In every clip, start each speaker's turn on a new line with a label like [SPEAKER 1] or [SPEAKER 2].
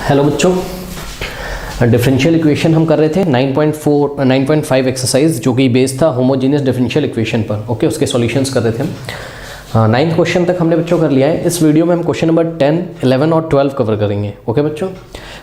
[SPEAKER 1] Hello बच्चों, differential equation हम कर रहे थे 9.5 एक्सरसाइज जो कि बेस्ड था होमोजीनियस डिफरेंशियल इक्वेशन पर। ओके, उसके सॉल्यूशंस कर रहे थे हम। 9th क्वेश्चन तक हमने बच्चों कर लिया है। इस वीडियो में हम क्वेश्चन नंबर 10, 11 और 12 कवर करेंगे। ओके बच्चों,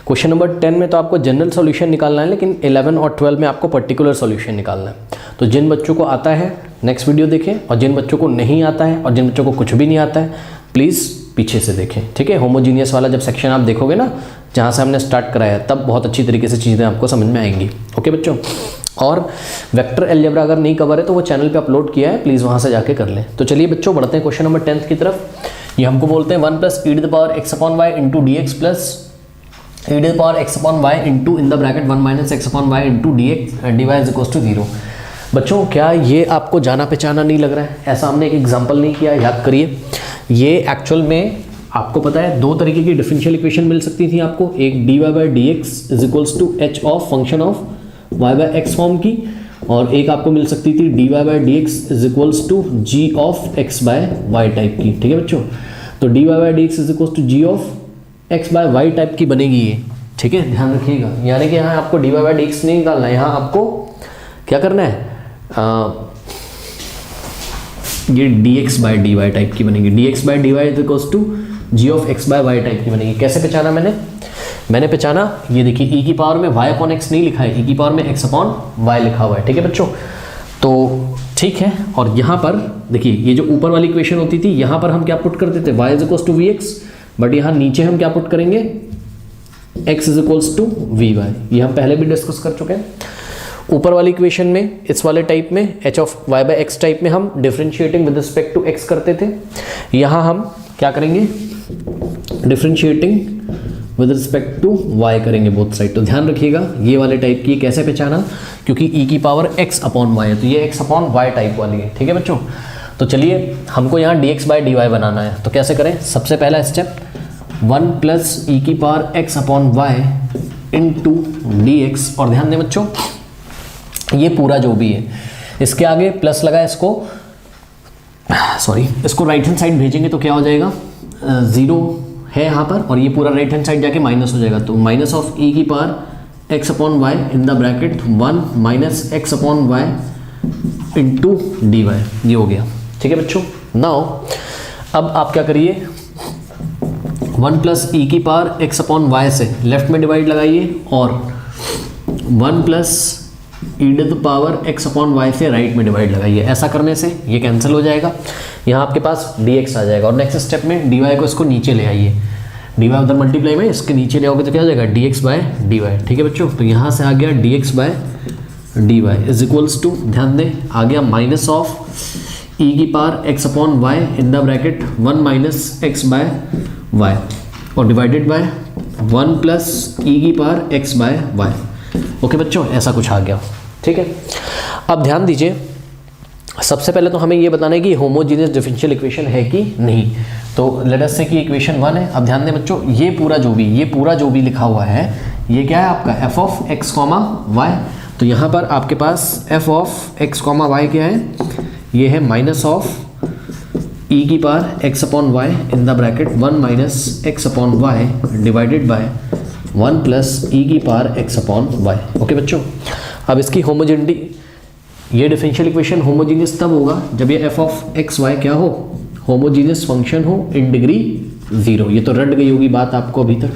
[SPEAKER 1] क्वेश्चन नंबर 10 में तो आपको जनरल सॉल्यूशन निकालना है, लेकिन 11 और 12 में आपको पर्टिकुलर सॉल्यूशन निकालना है। तो जिन बच्चों को आता है नेक्स्ट वीडियो देखें, और जिन बच्चों को नहीं आता है और जिन बच्चों को कुछ भी नहीं आता है प्लीज़ पीछे से देखें। ठीक है, होमोजीनियस वाला जब सेक्शन आप देखोगे ना, जहाँ से हमने स्टार्ट कराया, तब बहुत अच्छी तरीके से चीज़ें आपको समझ में आएंगी। ओके बच्चों, और वेक्टर अलजेब्रा अगर नहीं कवर है तो वो चैनल पे अपलोड किया है, प्लीज़ वहाँ से जाके कर लें। तो चलिए बच्चों बढ़ते हैं क्वेश्चन नंबर 10 की तरफ। ये हमको बोलते हैं 1 + e⁻x/y into dx plus e⁻x/y into in the bracket 1 - x/y into dx dy is 0। बच्चों क्या ये आपको जाना पहचाना नहीं लग रहा है? ऐसा हमने एक एग्जाम्पल नहीं किया, याद करिए। ये एक्चुअल में आपको पता है दो तरीके की डिफरेंशियल इक्वेशन मिल सकती थी आपको, एक dy/dx is h of function of y/x form की, और एक आपको मिल सकती थी dy/dx is g of x/y type की। ठीक है बच्चों, तो dy/dx is g of x/y type की बनेगी ये। ठीक है, ध्यान रखिएगा, यानी कि यहाँ आपको dy/dx नहीं निकालना है, यहाँ आपको क्या करना है, ये dx/dy टाइप की बनेगी। dx/dy is g of x/y type की बनेगी। कैसे पहचाना मैंने पहचाना, ये देखिए e की पावर में y/x नहीं लिखा है, e की पावर में x/y लिखा हुआ है। ठीक है बच्चों, तो ठीक है। और यहाँ पर देखिए, ये जो ऊपर वाली इक्वेशन होती थी, यहाँ पर हम क्या पुट करते थे, y = vx, बट यहाँ नीचे हम क्या पुट करेंगे, x = vy। ये हम पहले भी डिस्कस कर चुके हैं। ऊपर वाली इक्वेशन में, इस वाले टाइप में h ऑफ y/x टाइप में हम differentiating with respect to x करते थे। यहाँ हम क्या करेंगे, differentiating with respect to y करेंगे बोथ साइड। तो ध्यान रखिएगा, ये वाले टाइप की कैसे पहचाना, क्योंकि e की पावर x/y है, तो ये x/y टाइप वाली है। ठीक है बच्चों, तो चलिए हमको यहाँ dx/dy बनाना है। तो कैसे करें, सबसे पहला स्टेप 1 + e⁻x/y इंटू dx, और ध्यान दें बच्चों ये पूरा जो भी है, इसके आगे प्लस लगा, इसको राइट हैंड साइड भेजेंगे तो क्या हो जाएगा, 0 है यहाँ पर, और ये पूरा राइट हैंड साइड जाके माइनस हो जाएगा। तो minus of e⁻x/y in the bracket 1 - x/y into dy, ये हो गया। ठीक है बच्चों, नाउ अब आप क्या करिए, 1 + e⁻x/y से लेफ्ट में डिवाइड लगाइए, और 1 + e⁻x/y से राइट में डिवाइड लगाइए। ऐसा करने से ये कैंसिल हो जाएगा, यहाँ आपके पास dx आ जाएगा। और नेक्स्ट स्टेप में dy को इसको नीचे ले आइए, dy उधर मल्टीप्लाई में इसके नीचे ले आओगे तो क्या हो जाएगा, dx/dy। ठीक है बच्चों, तो यहाँ से आ गया dx/dy इज इक्वल्स टू, ध्यान दें, आ गया minus of e⁻x/y in the bracket 1 - x/y और डिवाइडेड बाय 1 + e⁻x/y। ओके बच्चों, ऐसा कुछ आ गया। ठीक है, अब ध्यान दीजिए, सबसे पहले तो हमें ये बताना है कि होमोजीनियस डिफरेंशियल इक्वेशन है कि नहीं। तो लेट अस से कि इक्वेशन 1 है। अब ध्यान दें बच्चों, ये पूरा जो भी लिखा हुआ है, ये क्या है आपका f ऑफ x, y। तो यहाँ पर आपके पास f ऑफ x, y क्या है, ये है minus of e⁻x/y in the bracket 1 - x/y divided by 1 + e⁻x/y। Okay बच्चों, अब इसकी होमोजेनिटी, ये डिफरेंशियल इक्वेशन होमोजीनियस तब होगा जब ये f ऑफ x, y क्या हो, होमोजीनियस फंक्शन हो इन डिग्री 0। ये तो रट गई होगी बात आपको अभी तक।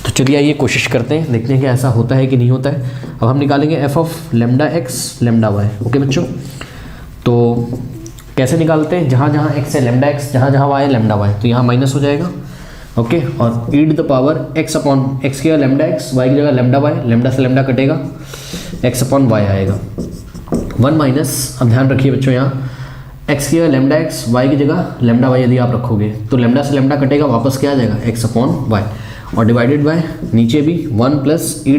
[SPEAKER 1] तो चलिए आइए कोशिश करते हैं, देखते हैं कि ऐसा होता है कि नहीं होता है। अब हम निकालेंगे f of λx, λy। Okay बच्चों, तो कैसे निकालते हैं, जहाँ जहाँ x है λx, जहाँ जहाँ y है λy, तो यहाँ माइनस हो जाएगा। ओके, और e⁻x/x की जगह λx, y की जगह λy, लैम्डा से लैम्डा कटेगा, x/y आएगा 1 - अब ध्यान रखिए बच्चों, यहाँ x की जगह λx, y की जगह λy यदि आप रखोगे तो लैम्डा से लैम्डा कटेगा, वापस क्या आ जाएगा, x/y, और डिवाइडेड बाय नीचे भी 1 + e⁻x की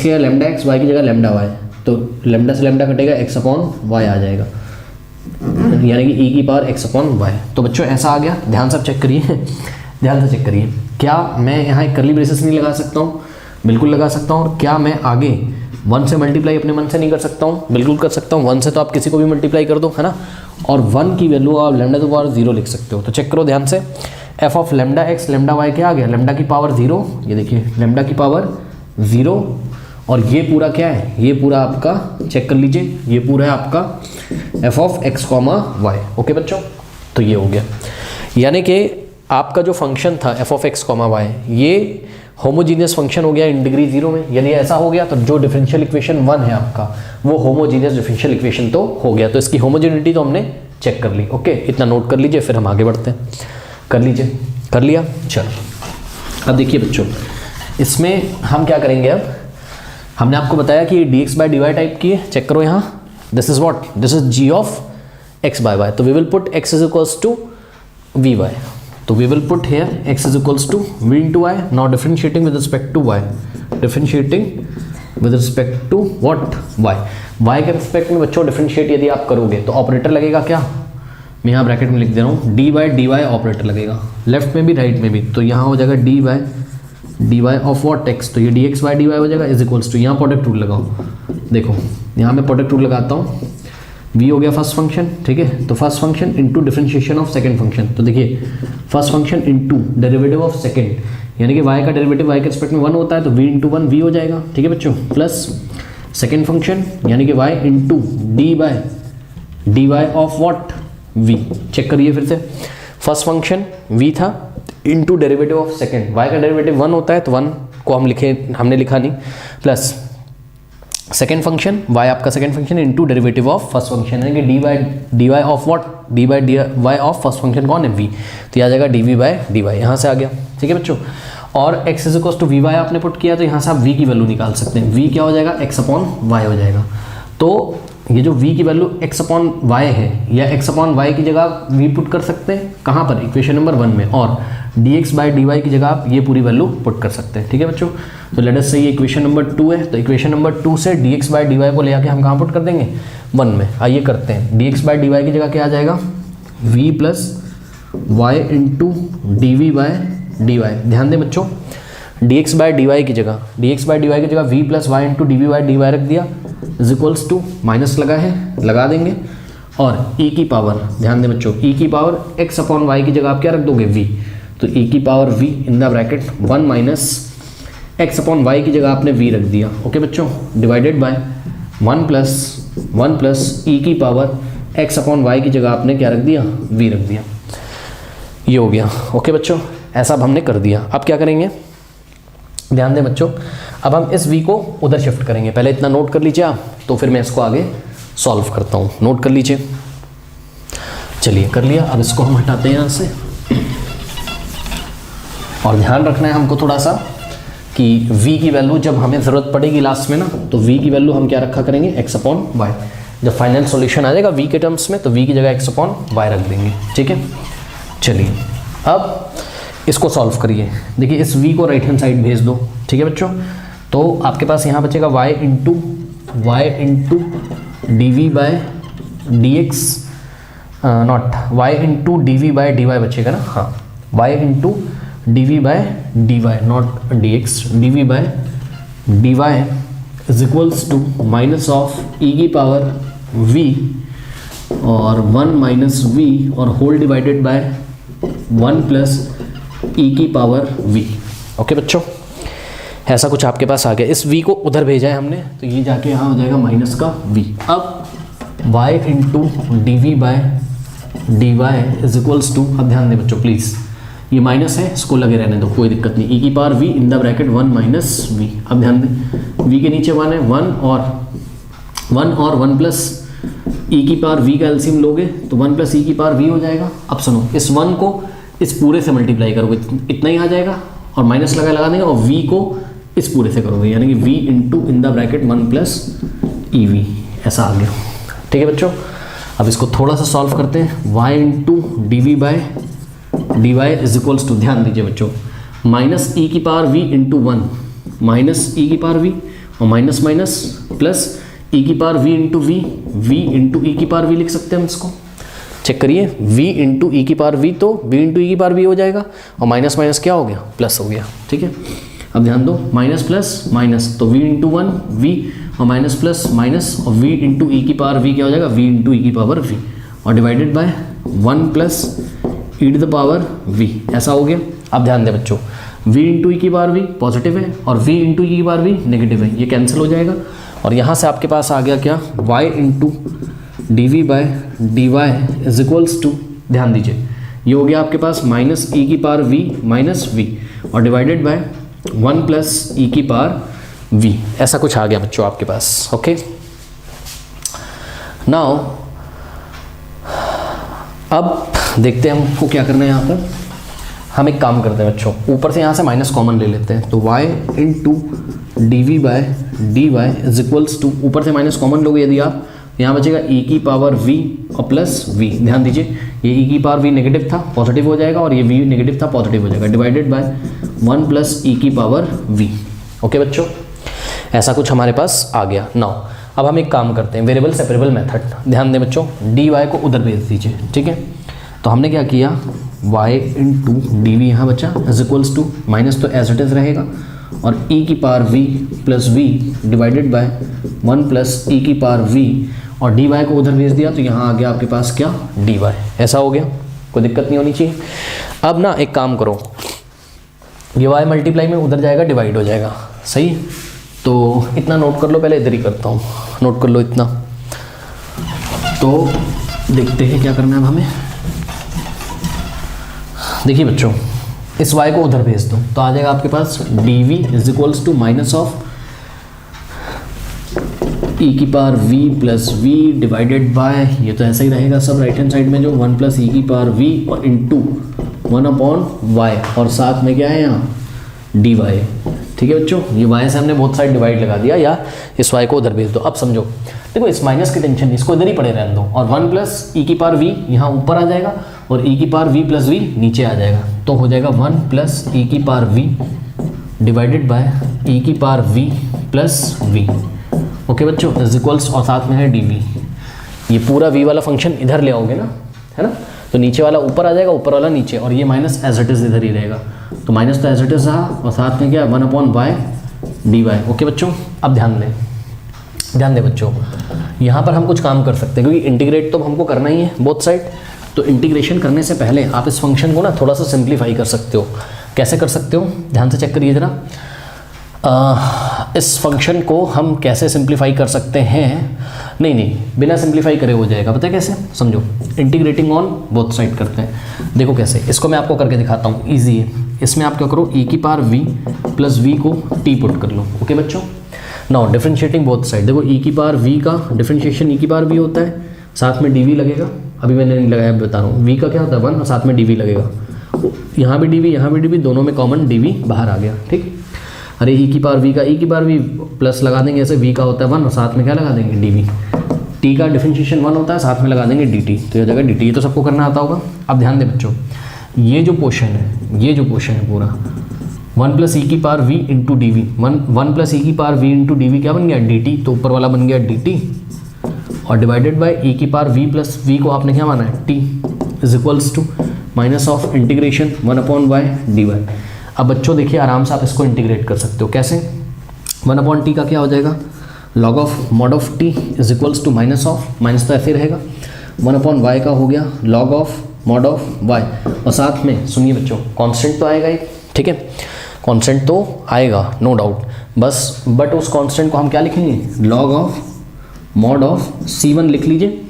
[SPEAKER 1] जगह λx, y की जगह λy, तो लैम्डा से लैम्डा कटेगा, x/y आ जाएगा, यानी कि e⁻x/y। तो बच्चों ऐसा आ गया, ध्यान से चेक करिए, ध्यान से चेक करिए। क्या मैं यहाँ एक कर्ली ब्रेसेस नहीं लगा सकता हूँ? बिल्कुल लगा सकता हूँ। और क्या मैं आगे 1 से मल्टीप्लाई अपने मन से नहीं कर सकता हूँ? बिल्कुल कर सकता हूँ। 1 से तो आप किसी को भी मल्टीप्लाई कर दो, है ना। और 1 की वैल्यू आप λ² 0 लिख सकते हो। तो चेक करो ध्यान से, F of lambda x lambda Y क्या आ गया, लेमडा की पावर 0, ये देखिए लेमडा की पावर 0, और ये पूरा क्या है, ये पूरा आपका चेक कर लीजिए, ये पूरा है आपका F of x comma Y. Okay बच्चों, तो ये हो गया, यानी कि आपका जो फंक्शन था F of x comma Y ये होमोजीनियस फंक्शन हो गया इन डिग्री 0 में। यदि ऐसा हो गया तो जो डिफरेंशियल इक्वेशन 1 है आपका वो होमोजीनियस डिफरेंशियल इक्वेशन तो हो गया, तो इसकी होमोजेनिटी तो हमने चेक कर ली। ओके, इतना नोट कर लीजिए, फिर हम आगे बढ़ते हैं। कर लीजिए, कर लिया। चलो अब देखिए बच्चों, इसमें हम क्या करेंगे, अब हमने आपको बताया कि d x by D y type की है, चेक करो यहाँ, this is what, this is g of x by y, तो we will put x is equals to we y, तो we will put here x is equals to v into y, now differentiating with respect to y, differentiating with respect to what, y के respect में बच्चों differentiate यदि आप करोगे तो operator लगेगा क्या, मैं यहाँ ब्रैकेट में लिख दे रहा हूँ, D by D Y operator लगेगा, लेफ्ट में भी राइट में भी, तो यहाँ हो जाएगा D by D Y of what X, तो ये D x by D Y हो जाएगा इज इक्वल्स टू, यहाँ प्रोडक्ट रूल लगाओ, देखो यहाँ मैं प्रोडक्ट रूल लगाता हूँ, v हो गया फर्स्ट फंक्शन, ठीक है, तो first function into differentiation of second function, तो देखिए first function into derivative of second, यानी कि y का डेरिवेटिव y के रिस्पेक्ट में 1 होता है तो v इंटू 1 v हो जाएगा, ठीक है बच्चों, प्लस सेकंड फंक्शन यानी कि y into D by D Y of what v, check करिए फिर से, फर्स्ट फंक्शन v था into derivative of second, y का डेरिवेटिव 1 होता है तो 1 को हमने लिखा नहीं, प्लस सेकेंड फंक्शन y आपका second function into derivative of first function, यानी कि dy of what, dy dy of first function कौन है v, तो यह आ जाएगा dv बाय dy, यहाँ से आ गया, ठीक है बच्चों, और x is equals to we Y आपने पुट किया तो यहाँ से आप v की वैल्यू निकाल सकते हैं, v क्या हो जाएगा x अपॉन y हो जाएगा, तो ये जो v की वैल्यू x अपॉन y है या x अपॉन y की जगह आप v पुट कर सकते हैं कहाँ पर, इक्वेशन नंबर 1 में, और dx बाई dy की जगह आप ये पूरी वैल्यू पुट कर सकते हैं, ठीक है बच्चों, तो लेट अस से ये इक्वेशन नंबर 2 है, तो इक्वेशन नंबर 2 से dx बाई dy को ले आके हम कहाँ पुट कर देंगे 1 में, आइए करते हैं, dx बाई dy की जगह क्या आ जाएगा v plus Y into D we by D Y, ध्यान दें बच्चों dx बाई dy की जगह v plus Y into D we by D Y रख दिया, इज इक्वल्स टू माइनस लगा है लगा देंगे, और e की पावर, ध्यान दें बच्चों e की पावर x अपॉन y की जगह आप क्या रख दोगे v, तो e की power v in the bracket 1 minus x upon y की जगह आपने v रख दिया, ओके बच्चों, डिवाइडेड बाय 1 प्लस e की पावर x अपॉन y की जगह आपने क्या रख दिया v रख दिया, ये हो गया, ओके बच्चों, ऐसा अब हमने कर दिया। अब क्या करेंगे, ध्यान दें बच्चों, अब हम इस v को उधर शिफ्ट करेंगे, पहले इतना नोट कर लीजिए आप, तो फिर मैं इसको आगे सॉल्व करता हूँ, नोट कर लीजिए, चलिए कर लिया, अब इसको हम हटाते हैं यहाँ से, और ध्यान रखना है हमको थोड़ा सा कि v की वैल्यू जब हमें ज़रूरत पड़ेगी लास्ट में ना, तो v की वैल्यू हम क्या रखा करेंगे x अपॉन वाई, जब फाइनल सॉल्यूशन आ जाएगा v के टर्म्स में तो v की जगह x अपॉन वाई रख देंगे, ठीक है। चलिए अब इसको सॉल्व करिए, देखिए इस v को राइट हैंड साइड भेज दो, ठीक है बच्चों, तो आपके पास यहाँ बचेगा y into D we by d x, not y into D we by D y बचेगा ना, हाँ y into D we by D y not d x, d we by D Y is equals to minus of e की power v और 1 minus v और whole divided by 1 plus e की power v, okay बच्चों, ऐसा कुछ आपके पास आ गया, इस v को उधर भेजा है हमने तो ये जाके यहाँ हो जाएगा माइनस का v, अब y into D we by D Y is equals to, अब ध्यान दें बच्चों प्लीज़, ये माइनस है इसको लगे रहने दो कोई दिक्कत नहीं, e की power v in the bracket 1 minus v, अब ध्यान दें v के नीचे 1 है, 1 और 1 प्लस e की पावर v का एलसीएम लोगे तो 1 प्लस e की पावर v हो जाएगा। अब सुनो, इस 1 को इस पूरे से मल्टीप्लाई करोगे इतना ही आ जाएगा, और माइनस लगा देंगे, और v को इस पूरे से करोगे यानी कि v into in the bracket 1 plus E V, ऐसा आ गया, ठीक है बच्चों। अब इसको थोड़ा सा सॉल्व करते हैं, y into D we by D Y is equals to, ध्यान दीजिए बच्चों, माइनस ई की power v into 1 minus e की पावर v और माइनस माइनस प्लस ई की power v into v into ई की पावर v लिख सकते हैं हम इसको, चेक करिए v इंटू ई की पावर v, तो v इंटू ई की पावर v हो जाएगा, और माइनस माइनस क्या हो गया प्लस हो गया, ठीक है। अब ध्यान दो, माइनस प्लस माइनस तो v इंटू 1 v और माइनस प्लस माइनस, और v इंटू ई की पावर v क्या हो जाएगा v इंटू ई की पावर v, और divided by 1 plus E to the power v, ऐसा हो गया। अब ध्यान दें बच्चों, v इंटू ई की पावर v पॉजिटिव है और v इंटू ई की पावर v नेगेटिव है, ये कैंसिल हो जाएगा और यहाँ से आपके पास आ गया क्या, y into D we by D Y is equals to, ध्यान दीजिए ये हो गया आपके पास माइनस ई की पावर v माइनस v और डिवाइडेड बाय 1 प्लस ई की पावर v, ऐसा कुछ आ गया बच्चों आपके पास। ओके, नाउ अब देखते हैं हमको क्या करना है। यहाँ पर हम एक काम करते हैं बच्चों, ऊपर से यहाँ से माइनस कॉमन ले लेते हैं, तो y into D we by D Y is equals to, ऊपर से माइनस कॉमन लोगे यदि आप, यहाँ बचेगा e की पावर v और प्लस v, ध्यान दीजिए ये e की पावर v नेगेटिव था पॉजिटिव हो जाएगा और ये v नेगेटिव था पॉजिटिव हो जाएगा, डिवाइडेड बाय 1 प्लस e की पावर v। ओके बच्चों, ऐसा कुछ हमारे पास आ गया। नाउ अब हम एक काम करते हैं, वेरिएबल सेपरेबल मेथड, ध्यान दें बच्चों, डी वाई को उधर भेज दीजिए, ठीक है। तो हमने क्या किया, y इंटू डी वी यहाँ बचा इज इक्वल्स टू, माइनस तो एज इट इज रहेगा और e की power v plus v divided by 1 plus e की पावर v और dy को उधर भेज दिया तो यहाँ आ गया आपके पास क्या, dy, ऐसा हो गया, कोई दिक्कत नहीं होनी चाहिए। अब ना एक काम करो, ये y मल्टीप्लाई में उधर जाएगा डिवाइड हो जाएगा, सही, तो इतना नोट कर लो, पहले इधर ही करता हूँ, नोट कर लो इतना। तो देखते हैं क्या करना है अब हमें। देखिए बच्चों, इस y को उधर भेज दो तो आ जाएगा आपके पास d v is equals to minus of e की power v plus v divided by, ये तो ऐसा ही रहेगा सब राइट हैंड साइड में जो 1 प्लस ई की पावर v और इंटू 1 अपॉन वाई और साथ में क्या है यहाँ डी वाई, ठीक है बच्चों। ये y से हमने बहुत साइड डिवाइड लगा दिया, या इस y को उधर भेज दो। अब समझो, देखो इस माइनस की टेंशन, इसको इधर ही पड़े रहने दो और 1 प्लस ई की पावर v यहाँ ऊपर आ जाएगा और e की पावर v प्लस v नीचे आ जाएगा, तो हो जाएगा 1 प्लस ई की पावर v डिवाइडेड बाय ई की power v plus v। Okay बच्चों, इज इक्वल्स और साथ में है डी वी, ये पूरा v वाला फंक्शन इधर ले आओगे ना, है ना, तो नीचे वाला ऊपर आ जाएगा, ऊपर वाला नीचे, और ये माइनस एज इट इज इधर ही रहेगा, तो माइनस तो एज इट इज रहा और साथ में क्या 1 upon Y D Y. Okay बच्चों, अब ध्यान दें बच्चों, यहाँ पर हम कुछ काम कर सकते हैं क्योंकि इंटीग्रेट तो हमको करना ही है बोथ साइड, तो इंटीग्रेशन करने से पहले आप इस फंक्शन को ना थोड़ा सा सिंप्लीफाई कर सकते हो। कैसे कर सकते हो, ध्यान से चेक करिए जरा। इस फंक्शन को हम कैसे सिंप्लीफाई कर सकते हैं, नहीं बिना सिंप्लीफाई करे हो जाएगा, पता है कैसे, समझो, इंटीग्रेटिंग ऑन बोथ साइड करते हैं। देखो कैसे, इसको मैं आपको करके दिखाता हूँ, ईजी है। इसमें आप क्या करो, e की पावर v प्लस v को t पुट कर लो। ओके बच्चों, नाउ डिफरेंशिएटिंग बोथ साइड, देखो e की पावर v का डिफरेंशिएशन e की पावर v होता है, साथ में dv लगेगा, अभी मैंने नहीं लगाया, बता रहा हूँ, v का क्या होता है 1 और साथ में dv लगेगा, यहाँ भी dv यहाँ भी dv, दोनों में कॉमन dv बाहर आ गया, ठीक। अरे e की पावर v का e की पावर v प्लस लगा देंगे, ऐसे v का होता है 1 और साथ में क्या लगा देंगे dv, t का डिफरेंशिएशन 1 होता है, साथ में लगा देंगे dt, तो ये हो जाएगा dt। ये तो सबको करना आता होगा। अब ध्यान दें बच्चों, ये जो पोर्शन है पूरा 1 प्लस ई की power v into D v, 1 plus e की power v into D v क्या बन गया dt, तो ऊपर वाला बन गया dt और डिवाइडेड बाय e की पावर v प्लस v को आपने क्या माना है t is equals to minus of integration 1 upon Y D Y. अब बच्चों देखिए, आराम से आप इसको इंटीग्रेट कर सकते हो, कैसे, 1 अपॉन टी का क्या हो जाएगा, log of mod of T is equals to minus of, minus तो ऐसे रहेगा, 1 अपॉन वाई का हो गया log of mod of Y, और साथ में सुनिए बच्चों, कांस्टेंट तो आएगा ही, ठीक है, कांस्टेंट तो आएगा नो डाउट, बस बट उस कांस्टेंट को हम क्या लिखेंगे, log of mod of c1 लिख लीजिए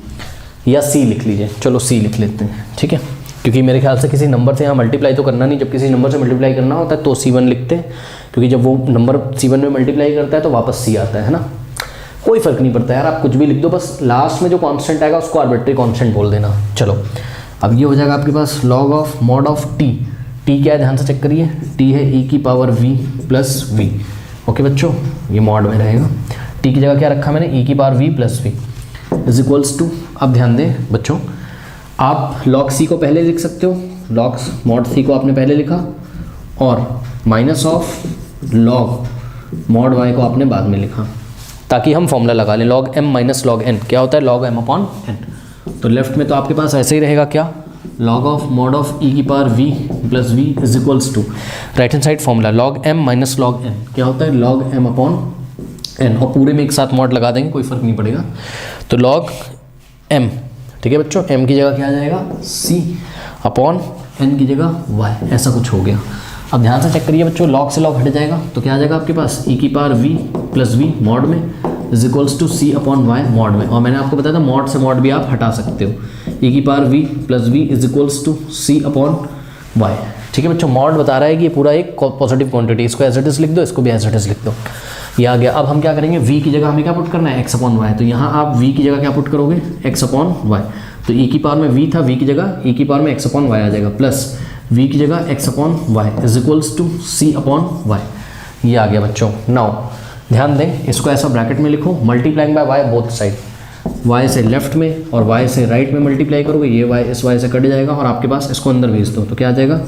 [SPEAKER 1] या c लिख लीजिए, चलो c लिख लेते हैं, ठीक है, क्योंकि मेरे ख्याल से किसी नंबर से यहाँ मल्टीप्लाई तो करना नहीं, जब किसी नंबर से मल्टीप्लाई करना होता है तो c1 लिखते हैं, क्योंकि जब वो नंबर c1 में मल्टीप्लाई करता है तो वापस c आता है ना, कोई फ़र्क नहीं पड़ता यार, आप कुछ भी लिख दो, बस लास्ट में जो कांस्टेंट आएगा उसको आर्बिट्री कांस्टेंट बोल देना। चलो अब ये हो जाएगा आपके पास log of mod of t, t क्या है ध्यान से चेक करिए, t है e की power v plus v। Okay बच्चों, ये मॉड में रहेगा, t की जगह क्या रखा मैंने, e की power v plus v is equals to, अब ध्यान दें बच्चों, आप लॉग c को पहले लिख सकते हो, लॉग मॉड c को आपने पहले लिखा और minus of log mod y को आपने बाद में लिखा, ताकि हम फॉर्मूला लगा लें, log m minus log n क्या होता है, लॉग m अपॉन n। तो लेफ्ट में तो आपके पास ऐसे ही रहेगा क्या, log of mod of e की power v plus v is equals to, right hand side formula log m minus log n क्या होता है, लॉग m अपॉन n, और पूरे में एक साथ मॉड लगा देंगे, कोई फर्क नहीं पड़ेगा, तो लॉग m, ठीक है बच्चों, m की जगह क्या आ जाएगा c, अपॉन n की जगह y, ऐसा कुछ हो गया। अब ध्यान से चेक करिए बच्चों, log से log हट जाएगा तो क्या आ जाएगा आपके पास e की power v plus v mod में is equals to c upon y mod में। और मैंने आपको बताया था मॉड से मॉड भी आप हटा सकते हो, e की power v plus v is equals to c upon y। ठीक है बच्चों, मॉड बता रहा है कि ये पूरा एक पॉजिटिव क्वांटिटी, इसको एज इट इज लिख दो, इसको भी एज इट इज लिख दो, ये आ गया। अब हम क्या करेंगे, v की जगह हमें क्या पुट करना है, x अपॉन y। तो यहाँ आप v की जगह क्या पुट करोगे, x अपॉन y। तो e की पावर में v था, v की जगह e की पावर में x अपॉन y आ जाएगा, प्लस v की जगह x upon y is equals to c upon y। ये आ गया बच्चों। नाउ ध्यान दें, इसको ऐसा ब्रैकेट में लिखो, multiplying by y both side, y से लेफ्ट में और y से राइट में मल्टीप्लाई करोगे, ये y इस y से कट जाएगा और आपके पास इसको अंदर भेज दो तो क्या आ जाएगा,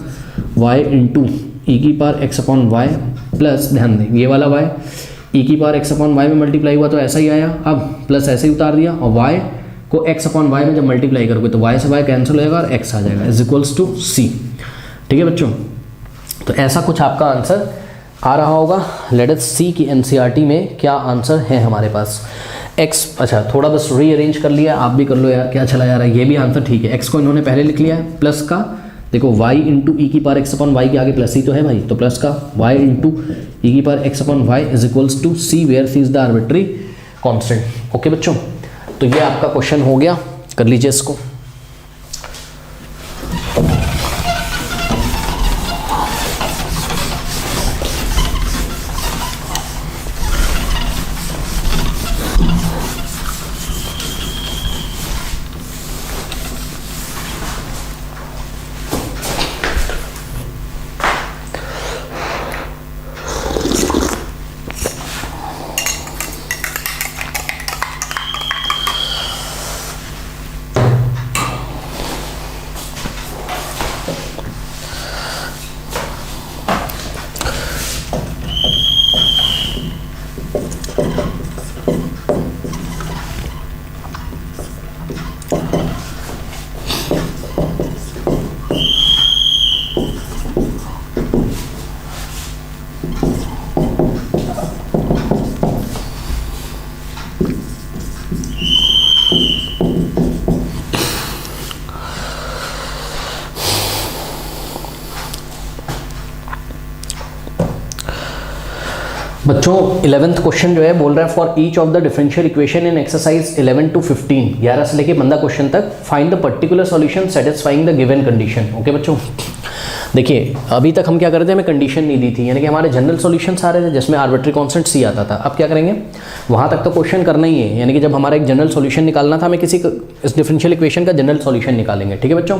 [SPEAKER 1] y इंटू ई की power x upon y plus, ध्यान दें ये वाला y e की पावर x अपॉन y में मल्टीप्लाई हुआ तो ऐसा ही आया, अब प्लस ऐसे ही उतार दिया और y को x अपॉन y में जब मल्टीप्लाई करोगे तो y से y कैंसिल हो जाएगा और x आ जाएगा इज इक्वल्स टू c। ठीक है बच्चों, तो ऐसा कुछ आपका आंसर आ रहा होगा। लेट अस सी की एनसीईआरटी में क्या आंसर है हमारे पास। x, अच्छा थोड़ा बस रीअरेंज कर लिया, आप भी कर लो यार, क्या चला जा रहा है, ये भी आंसर ठीक है। x को इन्होंने पहले लिख लिया है प्लस का, देखो y इंटू ई की पावर x अपॉन y के आगे प्लस ही तो है भाई, तो प्लस का y इंटू ई की power x upon y is equals to c where c is the arbitrary constant. Okay बच्चों, तो ये आपका क्वेश्चन हो गया, कर लीजिए इसको। बच्चों 11th क्वेश्चन जो है बोल रहा है for each of the differential equation in exercise 11 to 15, 11 से लेके 15 क्वेश्चन तक find the particular solution satisfying the given condition. Okay बच्चों, देखिए अभी तक हम क्या कर रहे थे, हमें कंडीशन नहीं दी थी, यानी कि हमारे जनरल सॉल्यूशंस आ रहे थे जिसमें आर्बिट्री कांस्टेंट सी आता था। अब क्या करेंगे, वहाँ तक तो क्वेश्चन करना ही है, यानी कि जब हमारा एक जनरल सॉल्यूशन निकालना था, हमें किसी इस डिफरेंशियल इक्वेशन का जनरल सॉल्यूशन निकालेंगे। ठीक है बच्चों,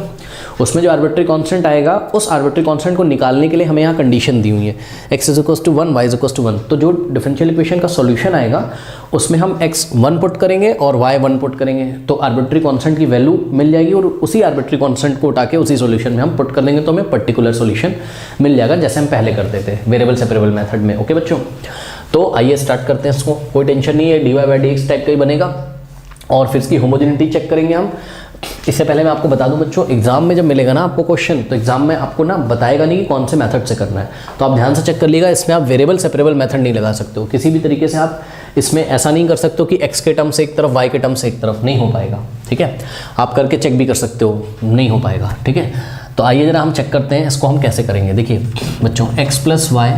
[SPEAKER 1] उसमें जो आर्बिट्री कांस्टेंट आएगा, उस आर्बिट्री कांस्टेंट को निकालने के लिए हमें यहाँ कंडीशन दी हुई है, x is equals to 1 y is equals to 1। तो जो डिफरेंशियल इक्वेशन का सॉल्यूशन आएगा उसमें हम x 1 पुट करेंगे और y 1 पुट करेंगे, तो आर्बिट्री कांस्टेंट की वैल्यू मिल जाएगी और उसी आर्बिट्री कांस्टेंट को उठा के उसी सॉल्यूशन में हम पुट कर देंगे तो हमें पर्टिकुलर सॉल्यूशन मिल जाएगा, जैसे हम पहले करते थे वेरिएबल सेपरेबल मेथड में। ओके बच्चों, तो आइए स्टार्ट करते हैं इसको, कोई टेंशन नहीं है, dy/dx टाइप का ही बनेगा और फिर इसकी होमोजेनिटी चेक करेंगे हम। इससे पहले मैं आपको बता दूं बच्चों, एग्जाम में जब मिलेगा ना आपको क्वेश्चन, तो एग्जाम में आपको ना बताएगा नहीं कि कौन से मेथड से करना है, तो आप ध्यान से चेक कर लीजिएगा। इसमें आप वेरिएबल सेपरेबल मेथड नहीं लगा सकते हो, किसी भी तरीके से आप इसमें ऐसा नहीं कर सकते हो कि x के टर्म से एक तरफ y के टर्म से एक तरफ, नहीं हो पाएगा। ठीक है, आप करके चेक भी कर सकते हो, नहीं हो पाएगा। ठीक है, तो आइए जरा हम चेक करते हैं इसको हम कैसे करेंगे। देखिए बच्चों, x प्लस वाई,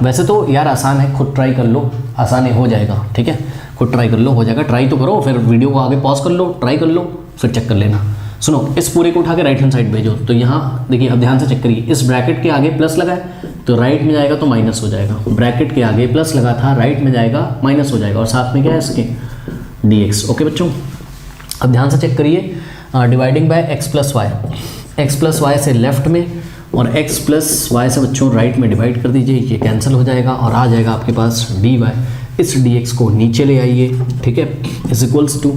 [SPEAKER 1] वैसे तो यार आसान है, खुद ट्राई कर लो, आसान है, हो जाएगा। ठीक है, खुद ट्राई कर लो, हो जाएगा, ट्राई तो करो, फिर वीडियो को आगे पॉज कर लो, ट्राई कर लो, फिर चेक कर लेना। सुनो, इस पूरे को उठा के राइट हैंड साइड भेजो, तो यहाँ देखिए, अब ध्यान से चेक करिए, इस ब्रैकेट के आगे प्लस लगा है तो राइट में जाएगा तो माइनस हो जाएगा, ब्रैकेट के आगे प्लस लगा था, राइट में जाएगा माइनस हो जाएगा, और साथ में क्या है इसके dx। ओके बच्चों, अब ध्यान से चेक करिए, dividing by x plus y, x plus y से लेफ्ट में और x प्लस वाई से बच्चों राइट में डिवाइड कर दीजिए, ये कैंसिल हो जाएगा और आ जाएगा आपके पास dy। इस dx को नीचे ले आइए, ठीक है, is equals to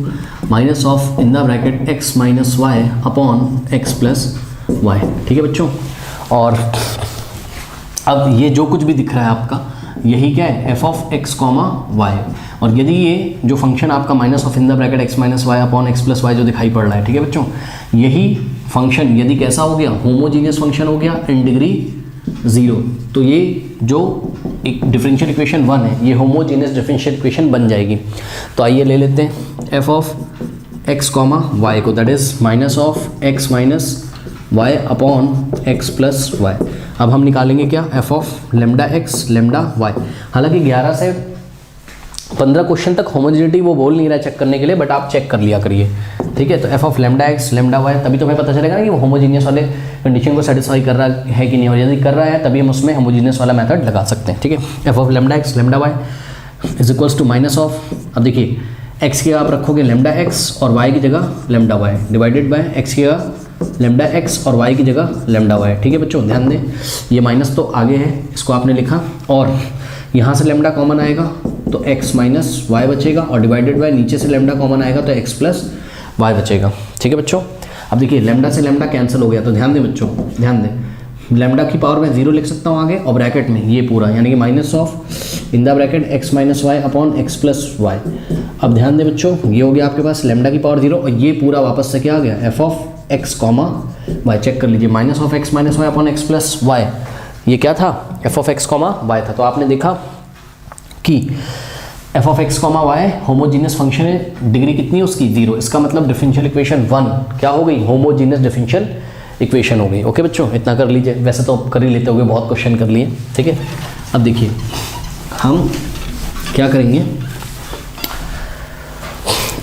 [SPEAKER 1] minus of in the bracket x minus y upon x plus y. ठीक है बच्चों, और अब ये जो कुछ भी दिख रहा है आपका, यही क्या है, f of x comma y, और यदि ये जो फंक्शन आपका minus of in the bracket x minus y upon x plus y जो दिखाई पड़ रहा है, ठीक है बच्चों, यही फंक्शन यदि कैसा हो गया, होमोजीनियस फंक्शन हो गया इन डिग्री 0, तो ये जो एक डिफरेंशियल इक्वेशन 1 है, ये होमोजीनियस डिफरेंशियल इक्वेशन बन जाएगी। तो आइए ले लेते हैं f of x comma y को, that is minus of x minus y upon x plus y. अब हम निकालेंगे क्या, f of lambda x lambda y। हालांकि 11 से 15 क्वेश्चन तक होमोजेनिटी वो बोल नहीं रहा है चेक करने के लिए, बट आप चेक कर लिया करिए, ठीक है। तो f of lambda x lambda y, तभी तुम्हें पता चलेगा ना कि वो होमोजीनियस वाले कंडीशन को सेटिस्फाई कर रहा है कि नहीं, और यदि कर रहा है तभी हम उसमें होमोजीनियस वाला मेथड लगा सकते हैं, ठीक है। f of lambda x lambda y is equals to minus of, अब देखिए x की आप रखोगे लेमडा x और y की जगह lambda y, divided by x की जगह लेमडा x और y की जगह लेमडा y, ठीक है बच्चों। ध्यान दें ये माइनस तो आगे है, इसको आपने लिखा, और यहाँ से लेमडा कॉमन आएगा तो x माइनस वाई बचेगा, और डिवाइडेड बाय नीचे से लेमडा कॉमन आएगा तो x प्लस वाई बचेगा, ठीक है बच्चों। अब देखिए लेमडा से लेमडा कैंसिल हो गया, तो ध्यान दें बच्चों, ध्यान दें, लेमडा की पावर में 0 लिख सकता हूँ आगे, और ब्रैकेट में ये पूरा यानी कि minus of in the bracket x minus y upon x plus y. अब ध्यान दें बच्चों, ये हो गया आपके पास लेमडा की पावर 0, और ये पूरा वापस से क्या आ गया, f of x comma y. Check कर लीजिए, minus of x minus y upon x plus y, ये क्या था, f of x comma y था। तो आपने देखा कि f of x comma y homogeneous function है, डिग्री कितनी है उसकी, 0। इसका मतलब डिफरेंशियल इक्वेशन 1 क्या हो गई, होमोजीनियस डिफरेंशियल इक्वेशन हो गई। ओके बच्चों, इतना कर लीजिए, वैसे तो कर ही लेते होगे, बहुत क्वेश्चन कर लिए, ठीक है। अब देखिए हम क्या करेंगे,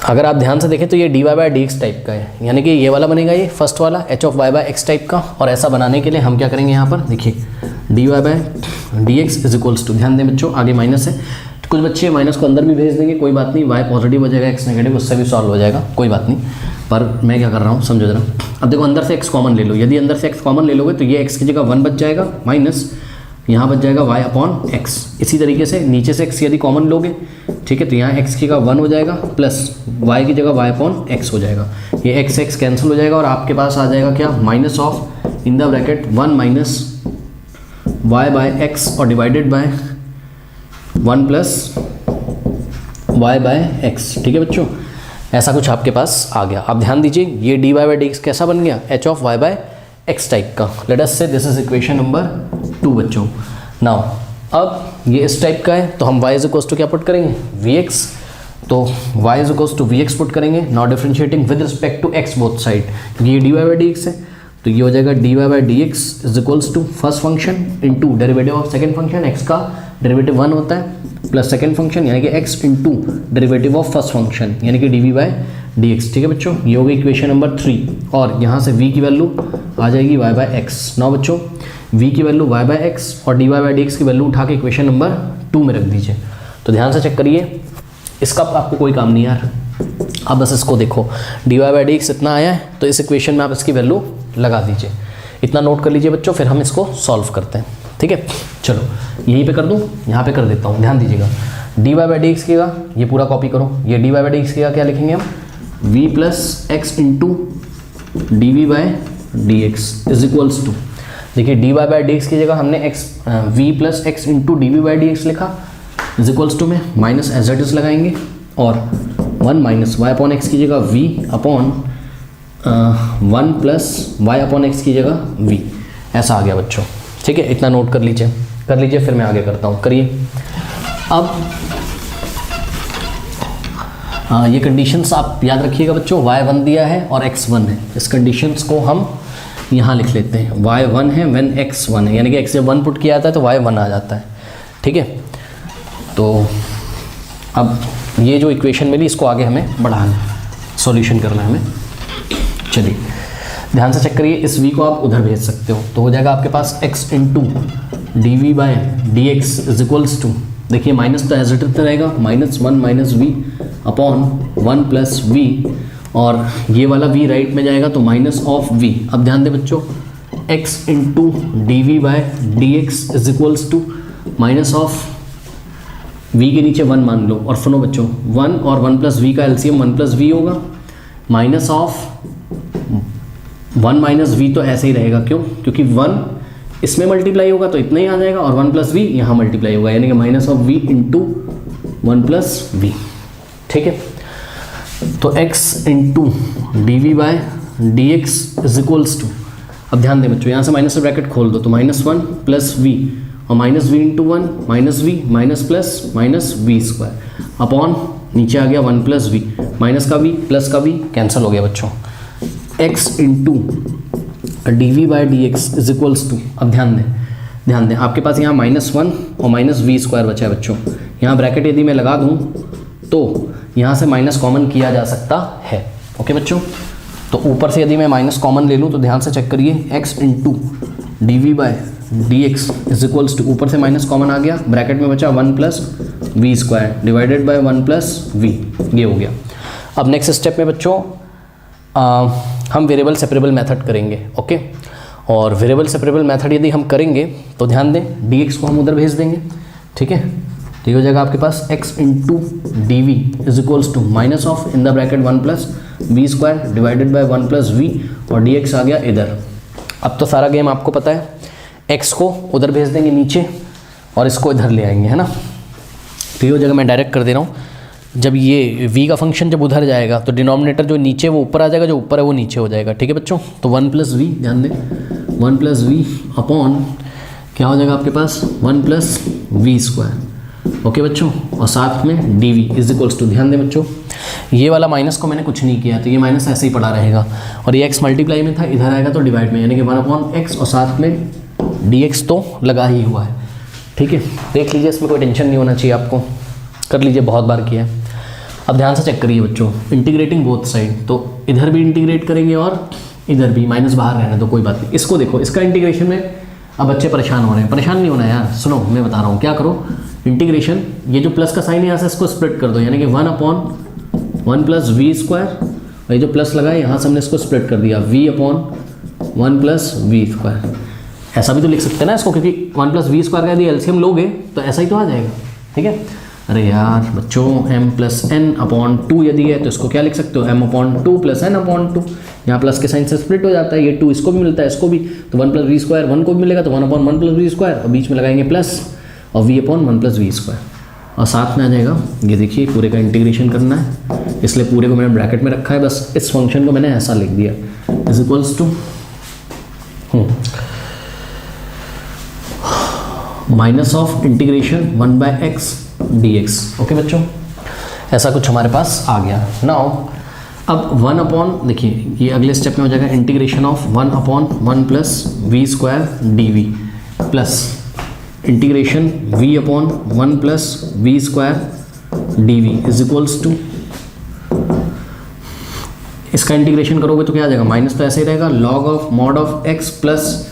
[SPEAKER 1] अगर आप ध्यान से देखें तो ये dy by d x type का है, यानी कि ये वाला बनेगा, ये फर्स्ट वाला h of y by x type का। और ऐसा बनाने के लिए हम क्या करेंगे, यहाँ पर देखिए dy by d x is equals to, ध्यान दें बच्चों आगे माइनस है, तो कुछ बच्चे माइनस को अंदर भी भेज देंगे, कोई बात नहीं, y पॉजिटिव हो जाएगा, x नेगेटिव, उससे भी सॉल्व हो जाएगा, कोई बात नहीं। पर मैं क्या कर रहा हूँ समझो जरा, अब देखो अंदर से x कॉमन ले लो, यदि अंदर से x कॉमन ले लोगे तो ये x की जगह 1 बच जाएगा, माइनस यहाँ बच जाएगा y अपॉन x। इसी तरीके से नीचे से x यदि कॉमन लोगे, ठीक है, तो यहाँ x की जगह 1 हो जाएगा, प्लस y की जगह y अपॉन x हो जाएगा, ये x कैंसिल हो जाएगा, और आपके पास आ जाएगा क्या, minus of in the bracket 1 minus y by x और divided by 1 plus y by x, ठीक है बच्चों। ऐसा कुछ आपके पास आ गया। अब ध्यान दीजिए ये dy बाई डी एक्स कैसा बन गया, h of y by x type का। Let us say this is equation number 2 बच्चों। नाउ अब ये इस टाइप का है, तो हम y इज इक्वल्स टू क्या पुट करेंगे, vx, तो y is equals to vx put करेंगे, not differentiating with respect to x both side, क्योंकि ये dy बाई डी एक्स है, तो ये हो जाएगा dy by d x is equals to first function into derivative of second function, x का derivative 1 होता है, प्लस सेकंड फंक्शन यानी कि x into derivative of first function यानी कि dv बाई डी एक्स, ठीक है बच्चों। ये हो गई इक्वेशन नंबर 3, और यहाँ से v की वैल्यू आ जाएगी y बाई एक्स। नाउ बच्चों v की वैल्यू y बाई एक्स और dy बाई डी एक्स की वैल्यू उठा के इक्वेशन नंबर 2 में रख दीजिए। तो ध्यान से चेक करिए, इसका आपको कोई काम नहीं यार, अब बस इसको देखो, dy बाई डी एक्स इतना आया है, तो इस इक्वेशन में आप इसकी वैल्यू लगा दीजिए, इतना नोट कर लीजिए बच्चों, फिर हम इसको सॉल्व करते हैं, ठीक है। चलो यहीं पे कर दूँ, यहाँ पे कर देता हूँ, ध्यान दीजिएगा, dy बाई डी एक्स की का ये पूरा कॉपी करो, ये dy बाई डी एक्स की का क्या लिखेंगे हम, v plus x into D we by d x is equals to, देखिए dy बाई डी एक्स की जगह हमने v plus x into D we by d x लिखा, इज इक्वल्स टू में माइनस एज इट इज लगाएंगे, और 1 minus y upon x की जगह v upon 1 plus y upon x की जगह v, ऐसा आ गया बच्चों, ठीक है। इतना नोट कर लीजिए, फिर मैं आगे करता हूँ, करिए। अब ये कंडीशंस आप याद रखिएगा बच्चों, y1 दिया है और x1 है, इस कंडीशंस को हम यहाँ लिख लेते हैं, y1 है व्हेन x1 है, यानी कि x जब 1 पुट किया जाता है तो y1 आ जाता है, ठीक है। तो अब ये जो इक्वेशन मिली इसको आगे हमें बढ़ाना है, सॉल्यूशन करना है हमें। चलिए ध्यान से चेक करिए, इस v को आप उधर भेज सकते हो, तो हो जाएगा आपके पास x into D we by d x is equals to, देखिए माइनस तो एज इट इज रहेगा, minus 1 minus v upon 1 plus v, और ये वाला v राइट में जाएगा तो माइनस ऑफ v। अब ध्यान दें बच्चों, x into D we by d x is equals to minus of v के नीचे 1 मान लो, और सुनो बच्चों 1 और 1 प्लस वी का एलसीएम 1 प्लस वी होगा, माइनस ऑफ 1 माइनस वी तो ऐसे ही रहेगा, क्यों, क्योंकि 1 इसमें मल्टीप्लाई होगा तो इतना ही आ जाएगा, और 1 प्लस वी यहाँ मल्टीप्लाई होगा, यानी कि minus of v into 1 plus v, ठीक है। तो x into D we by d x is equals to, अब ध्यान दें बच्चों यहाँ से माइनस से ब्रैकेट खोल दो, तो माइनस 1 प्लस वी और minus v into 1 minus v minus plus minus v square upon नीचे आ गया 1 प्लस वी, माइनस का वी प्लस का वी कैंसिल हो गया बच्चों, x into D we by d x is equals to, अब ध्यान दें आपके पास यहाँ -1 और -v² बचा है बच्चों। यहाँ ब्रैकेट यदि मैं लगा दूँ तो यहाँ से माइनस कॉमन किया जा सकता है। ओके बच्चों, तो ऊपर से यदि मैं माइनस कॉमन ले लूँ तो ध्यान से चेक करिए, x into D we by d x is equals to, ऊपर से माइनस कॉमन आ गया, ब्रैकेट में बचा 1 + v² डिवाइडेड बाई 1 + v, ये हो गया। अब नेक्स्ट स्टेप में बच्चों हम वेरिएबल सेपरेबल मेथड करेंगे। ओके, और वेरिएबल सेपरेबल मेथड यदि हम करेंगे तो ध्यान दें dx को हम उधर भेज देंगे, ठीक है। तो ये हो जाएगा आपके पास x into D v is equals to minus of in the bracket 1 + v² divided by 1 + v, और dx आ गया इधर। अब तो सारा गेम आपको पता है, x को उधर भेज देंगे नीचे और इसको इधर ले आएंगे, है ना। तो ये हो जाएगा, मैं डायरेक्ट कर दे रहा हूँ, जब ये v का फंक्शन जब उधर जाएगा तो डिनोमिनेटर जो नीचे वो ऊपर आ जाएगा, जो ऊपर है वो नीचे हो जाएगा, ठीक है बच्चों। तो 1 + v, ध्यान दें 1 + v अपॉन क्या हो जाएगा आपके पास 1 + v²। ओके बच्चों, और साथ में d v is equals to, ध्यान दें बच्चों ये वाला माइनस को मैंने कुछ नहीं किया तो ये माइनस ऐसे ही पड़ा रहेगा, और ये x मल्टीप्लाई में था, इधर आएगा तो डिवाइड में, यानी कि 1/x और साथ में dx तो लगा ही हुआ है, ठीक है। देख लीजिए, इसमें कोई टेंशन नहीं होना चाहिए आपको, कर लीजिए, बहुत बार किया है। अब ध्यान से चेक करिए बच्चों, इंटीग्रेटिंग बोथ साइड, तो इधर भी इंटीग्रेट करेंगे और इधर भी, माइनस बाहर रहने दो कोई बात नहीं। इसको देखो, इसका इंटीग्रेशन में अब बच्चे परेशान हो रहे हैं, परेशान नहीं होना यार, सुनो मैं बता रहा हूँ क्या करो। इंटीग्रेशन, ये जो प्लस का साइन है यहाँ से इसको स्प्लिट कर दो, यानी कि 1/1 + v², और ये जो प्लस लगा है यहाँ से हमने इसको स्प्लिट कर दिया, v/1 + v²। ऐसा भी तो लिख सकते हैं ना इसको, क्योंकि 1 + v² का यदि एलसीएम लोगे तो ऐसा ही तो आ जाएगा, ठीक है। अरे यार बच्चों, m + n/2 यदि है तो इसको क्या लिख सकते हो, m/2 + n/2, यहाँ प्लस के साइन से स्प्लिट हो जाता है, ये 2 इसको भी मिलता है, इसको भी, तो 1 + v² 1 को भी मिलेगा तो 1/1 + v², और बीच में लगाएंगे प्लस और v/1 + v², और साथ में आ जाएगा, ये देखिए पूरे का इंटीग्रेशन करना है, इसलिए पूरे को मैंने ब्रैकेट में रखा है, बस इस फंक्शन को मैंने ऐसा लिख दिया, is equals to minus of integration 1/x dx। Okay बच्चों, ऐसा कुछ हमारे पास आ गया। नाउ अब 1/, देखिए ये अगले स्टेप में हो जाएगा integration of 1/1 + v² dv plus integration v/1 + v² dv is equals to, इसका इंटीग्रेशन करोगे तो क्या आ जाएगा, माइनस तो ऐसे ही रहेगा, log of mod of x plus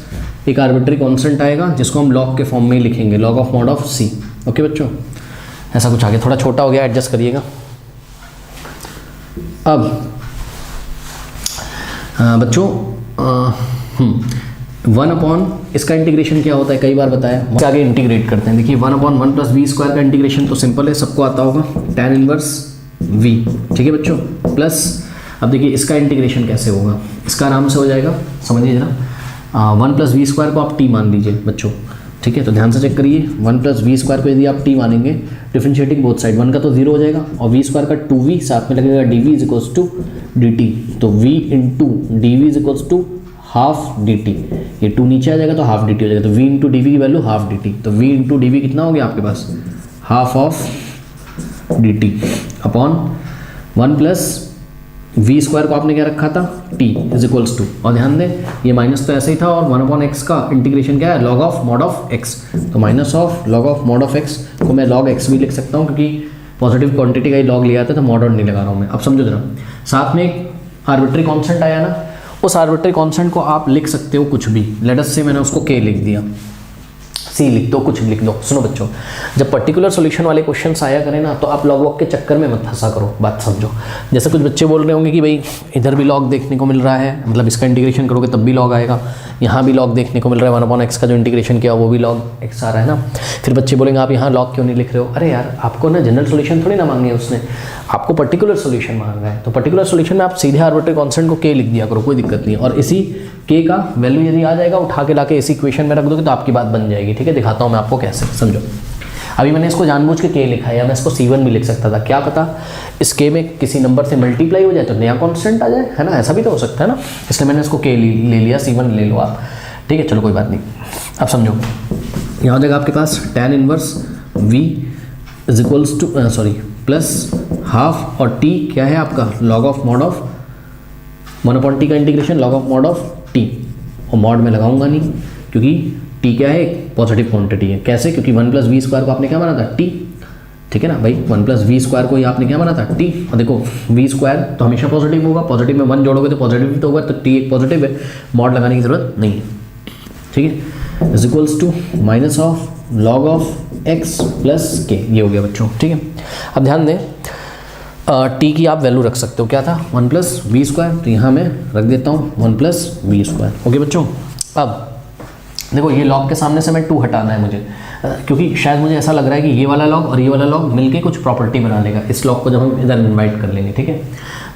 [SPEAKER 1] एक आर्बिट्री कॉन्स्टेंट आएगा जिसको हम log के फॉर्म में ही लिखेंगे, log of mod of c। Okay बच्चों, ऐसा कुछ आ गया, थोड़ा छोटा हो गया, एडजस्ट करिएगा। अब बच्चों 1/, इसका इंटीग्रेशन क्या होता है, कई बार बताया, आगे इंटीग्रेट करते हैं। देखिए 1/1 + v² का इंटीग्रेशन तो सिंपल है, सबको आता होगा, tan इनवर्स v, ठीक है बच्चों, प्लस अब देखिए इसका इंटीग्रेशन कैसे होगा, इसका आराम से हो जाएगा, समझिए जरा। 1 + v² को आप t मान लीजिए बच्चों, ठीक है। तो ध्यान से चेक करिए, 1 + v² को यदि आप t मानेंगे, डिफरेंशिएटिंग बोथ साइड, 1 का तो 0 हो जाएगा और v² का 2v, साथ में लगेगा dv is equals to dt, तो v into dv is equals to half dt, ये 2 नीचे आ जाएगा तो हाफ dt हो जाएगा, तो v इंटू dv की वैल्यू हाफ dt, तो v इंटू dv कितना हो गया आपके पास, half of dt upon 1 + v² को आपने क्या रखा था, t इज इक्वल्स टू, और ध्यान दें ये माइनस तो ऐसे ही था, और 1/x का इंटीग्रेशन क्या है, log of mod of x, तो minus of log of mod of x को मैं log x भी लिख सकता हूँ, क्योंकि पॉजिटिव क्वांटिटी का ही log लिया था तो mod नहीं लगा रहा हूँ मैं। अब समझो जरा, साथ में एक आर्बिट्री कॉन्स्टेंट आया ना, उस आर्बिट्री कॉन्स्टेंट को आप लिख सकते हो कुछ भी, लेट अस से मैंने उसको k लिख दिया, सी लिख दो, कुछ लिख दो। सुनो बच्चों, जब पर्टिकुलर सॉल्यूशन वाले क्वेश्चंस आया करें ना, तो आप लॉग वॉग के चक्कर में मत फंसा करो, बात समझो। जैसे कुछ बच्चे बोल रहे होंगे कि भाई इधर भी लॉग देखने को मिल रहा है, मतलब इसका इंटीग्रेशन करोगे तब भी लॉग आएगा, यहाँ भी लॉग देखने को मिल रहा है, 1/x का जो इंटीग्रेशन किया वो भी लॉग x आ रहा है ना। फिर बच्चे बोलेंगे आप यहाँ लॉग क्यों नहीं लिख रहे हो, अरे यार आपको ना जनरल सोल्यूशन थोड़ी ना मांगी है उसने, आपको पर्टिकुलर सोल्यूशन मांगा है, तो पर्टिकुलर सोल्यूशन में आप सीधे आर्बिट्री कांस्टेंट को k लिख दिया करो, कोई दिक्कत नहीं है, और इसी k का वैल्यू यदि आ जाएगा उठा के लाके इसी इक्वेशन में रख दोगे तो आपकी बात बन जाएगी, ठीक है। दिखाता हूँ मैं आपको कैसे, समझो। अभी मैंने इसको जानबूझ के k लिखा है, या मैं इसको c1 भी लिख सकता था, क्या पता इस k में किसी नंबर से मल्टीप्लाई हो जाए तो नया कांस्टेंट आ जाए, है ना, ऐसा भी तो हो सकता है ना, इसलिए मैंने इसको k ले लिया, c1 ले लो आप, ठीक है। चलो कोई बात नहीं, अब समझो, यहाँ हो जाएगा आपके पास tan inverse v is equals to sorry plus half, और t क्या है आपका, log of mod of 1/t का integration log of mod of t, और मॉड में लगाऊंगा नहीं, क्योंकि टी क्या है, एक पॉजिटिव क्वांटिटी है। कैसे? क्योंकि 1 + v² को आपने क्या माना था, टी, ठीक है ना भाई। 1 + v² को ये आपने क्या माना था, टी। और देखो v² तो हमेशा पॉजिटिव होगा, पॉजिटिव में 1 जोड़ोगे तो पॉजिटिव तो होगा, तो टी एक पॉजिटिव है, मॉड लगाने की जरूरत नहीं है, ठीक है। Is equals to minus of log of x plus k, ये हो गया बच्चों, ठीक है। अब ध्यान दें, टी की आप वैल्यू रख सकते हो, क्या था, 1 + v², तो यहाँ मैं रख देता हूँ 1 + v²। ओके बच्चों, अब देखो ये लॉग के सामने से मैं 2 हटाना है मुझे, क्योंकि शायद मुझे ऐसा लग रहा है कि ये वाला लॉग और ये वाला लॉग मिलके कुछ प्रॉपर्टी बना लेगा इस लॉग को, जब हम इधर इन्वाइट कर लेंगे, ठीक है।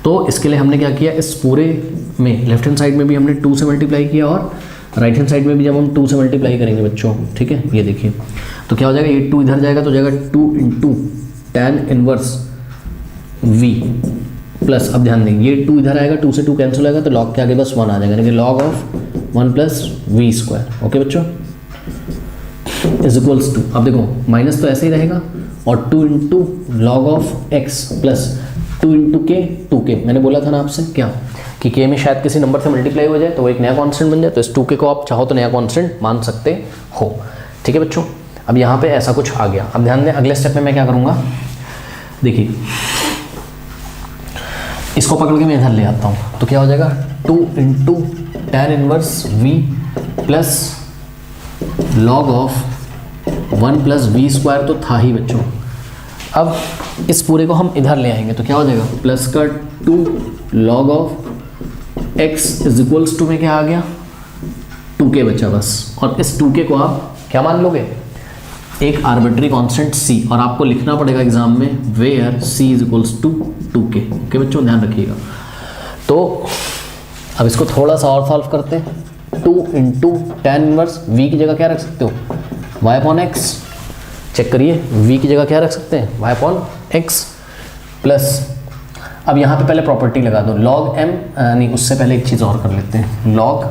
[SPEAKER 1] तो इसके लिए हमने क्या किया, इस पूरे में लेफ्ट हैंड साइड में भी हमने 2 से मल्टीप्लाई किया, और राइट हैंड साइड में भी जब हम 2 से मल्टीप्लाई करेंगे बच्चों, ठीक है, ये देखिए, तो क्या हो जाएगा, ये 2 इधर जाएगा तो जाएगा 2 × tan इनवर्स v प्लस, अब ध्यान देंगे ये 2 इधर आएगा, 2 से 2 कैंसिल आएगा, तो लॉग के आगे बस 1 आ जाएगा, यानी कि लॉग ऑफ 1 + v²। ओके बच्चों, इज इक्वल्स टू, अब देखो माइनस तो ऐसे ही रहेगा, और 2 × log of x plus 2 × k, 2k, मैंने बोला था ना आपसे क्या, कि k में शायद किसी नंबर से मल्टीप्लाई हो जाए तो वो एक नया कांस्टेंट बन जाए, तो इस 2k को आप चाहो तो नया कांस्टेंट मान सकते हो, ठीक है बच्चों। अब यहाँ पे ऐसा कुछ आ गया। अब ध्यान दें, अगले स्टेप में मैं क्या करूँगा, देखिए इसको पकड़ के मैं इधर ले आता हूँ, तो क्या हो जाएगा, 2 × tan inverse v plus log of 1 + v² तो था ही बच्चों। अब इस पूरे को हम इधर ले आएंगे तो क्या हो जाएगा, प्लस का 2 log of x is equals to में क्या आ गया, 2k बचा बस। और इस 2k को आप क्या मान लोगे, एक आर्बिट्री कांस्टेंट c, और आपको लिखना पड़ेगा एग्जाम में where c is equals to 2k। Okay बच्चों, ध्यान रखिएगा। तो अब इसको थोड़ा सा और सॉल्व करते हैं। 2 × tan इनवर्स v की जगह क्या रख सकते हो, y/x, चेक करिए, v की जगह क्या रख सकते हैं, y/x प्लस, अब यहाँ पे पहले प्रॉपर्टी लगा दो, log m, नहीं उससे पहले एक चीज़ और कर लेते हैं, log,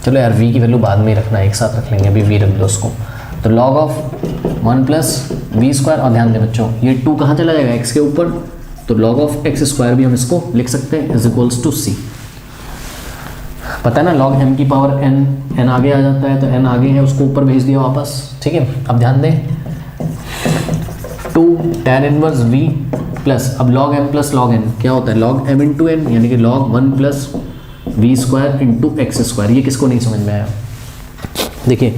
[SPEAKER 1] चलो यार v की वैल्यू बाद में ही रखना है, एक साथ रख लेंगे, अभी v रख दो उसको, तो log ऑफ 1 + v², और ध्यान दें बच्चों ये 2 कहाँ चला जाएगा, x के ऊपर, तो log ऑफ x² भी हम इसको लिख सकते हैं, इज इक्वल्स टू c। पता है ना, log m की पावर n आगे आ जाता है, तो n आगे है उसको ऊपर भेज दिया वापस, ठीक है। अब ध्यान दें, 2 tan इनवर्स v प्लस, अब log m + log n क्या होता है, log m × n, यानी कि log 1 + v² × x²। ये किसको नहीं समझ में आया, देखिए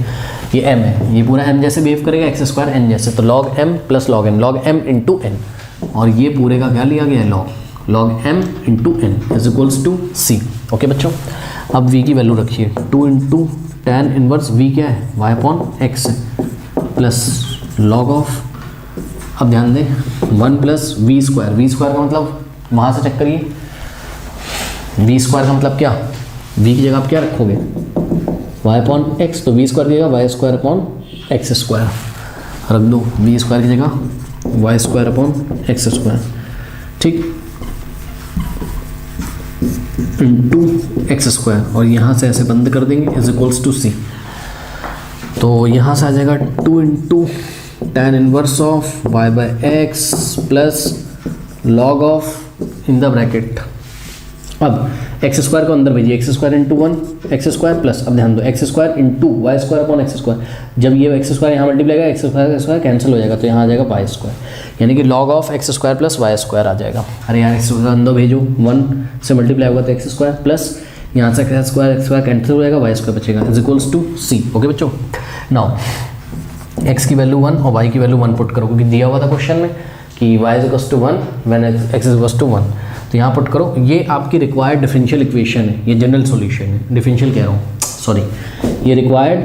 [SPEAKER 1] ये m है, ये पूरा m जैसे बिहेव करेगा, x² n जैसे, तो log m + log n, log m × n, और ये पूरे का क्या लिया गया है, log m × n is equals to c। Okay बच्चों, अब v की वैल्यू रखिए, 2 × tan इनवर्स v क्या है, y/x प्लस log ऑफ, अब ध्यान दें 1 + v² का मतलब वहाँ से चेक करिए, v² का मतलब क्या, v की जगह आप क्या रखोगे, y/x, तो v² की जगह y²/x² रख दो, v² की जगह y²/x², ठीक, इंटू x², और यहाँ से ऐसे बंद कर देंगे, इज इक्वल्स टू c। तो यहाँ से आ जाएगा 2 × tan inverse of y/x plus log of in the bracket, अब x² को अंदर भेजिए, x² × 1 x² प्लस, अब ध्यान दो x² × y²/x², जब ये x² यहाँ मल्टीप्लाई करेगा, x² कैंसिल हो जाएगा, तो यहाँ आ जाएगा y², यानी कि log ऑफ x² + y² आ जाएगा। अरे यार x² अंदर भेजो, 1 से मल्टीप्लाई होगा तो x² प्लस, यहाँ से x² कैंसिल हो जाएगा, y² बचेगा, is equals to c। Okay बच्चों, नाउ x की वैल्यू 1 और y की वैल्यू 1 पुट करो, क्योंकि दिया हुआ था क्वेश्चन में कि y = 1 व्हेन x = 1, तो यहाँ पुट करो। ये आपकी रिक्वायर्ड डिफरेंशियल इक्वेशन है, ये जनरल सॉल्यूशन है, डिफरेंशियल कह रहा हूँ, सॉरी, ये रिक्वायर्ड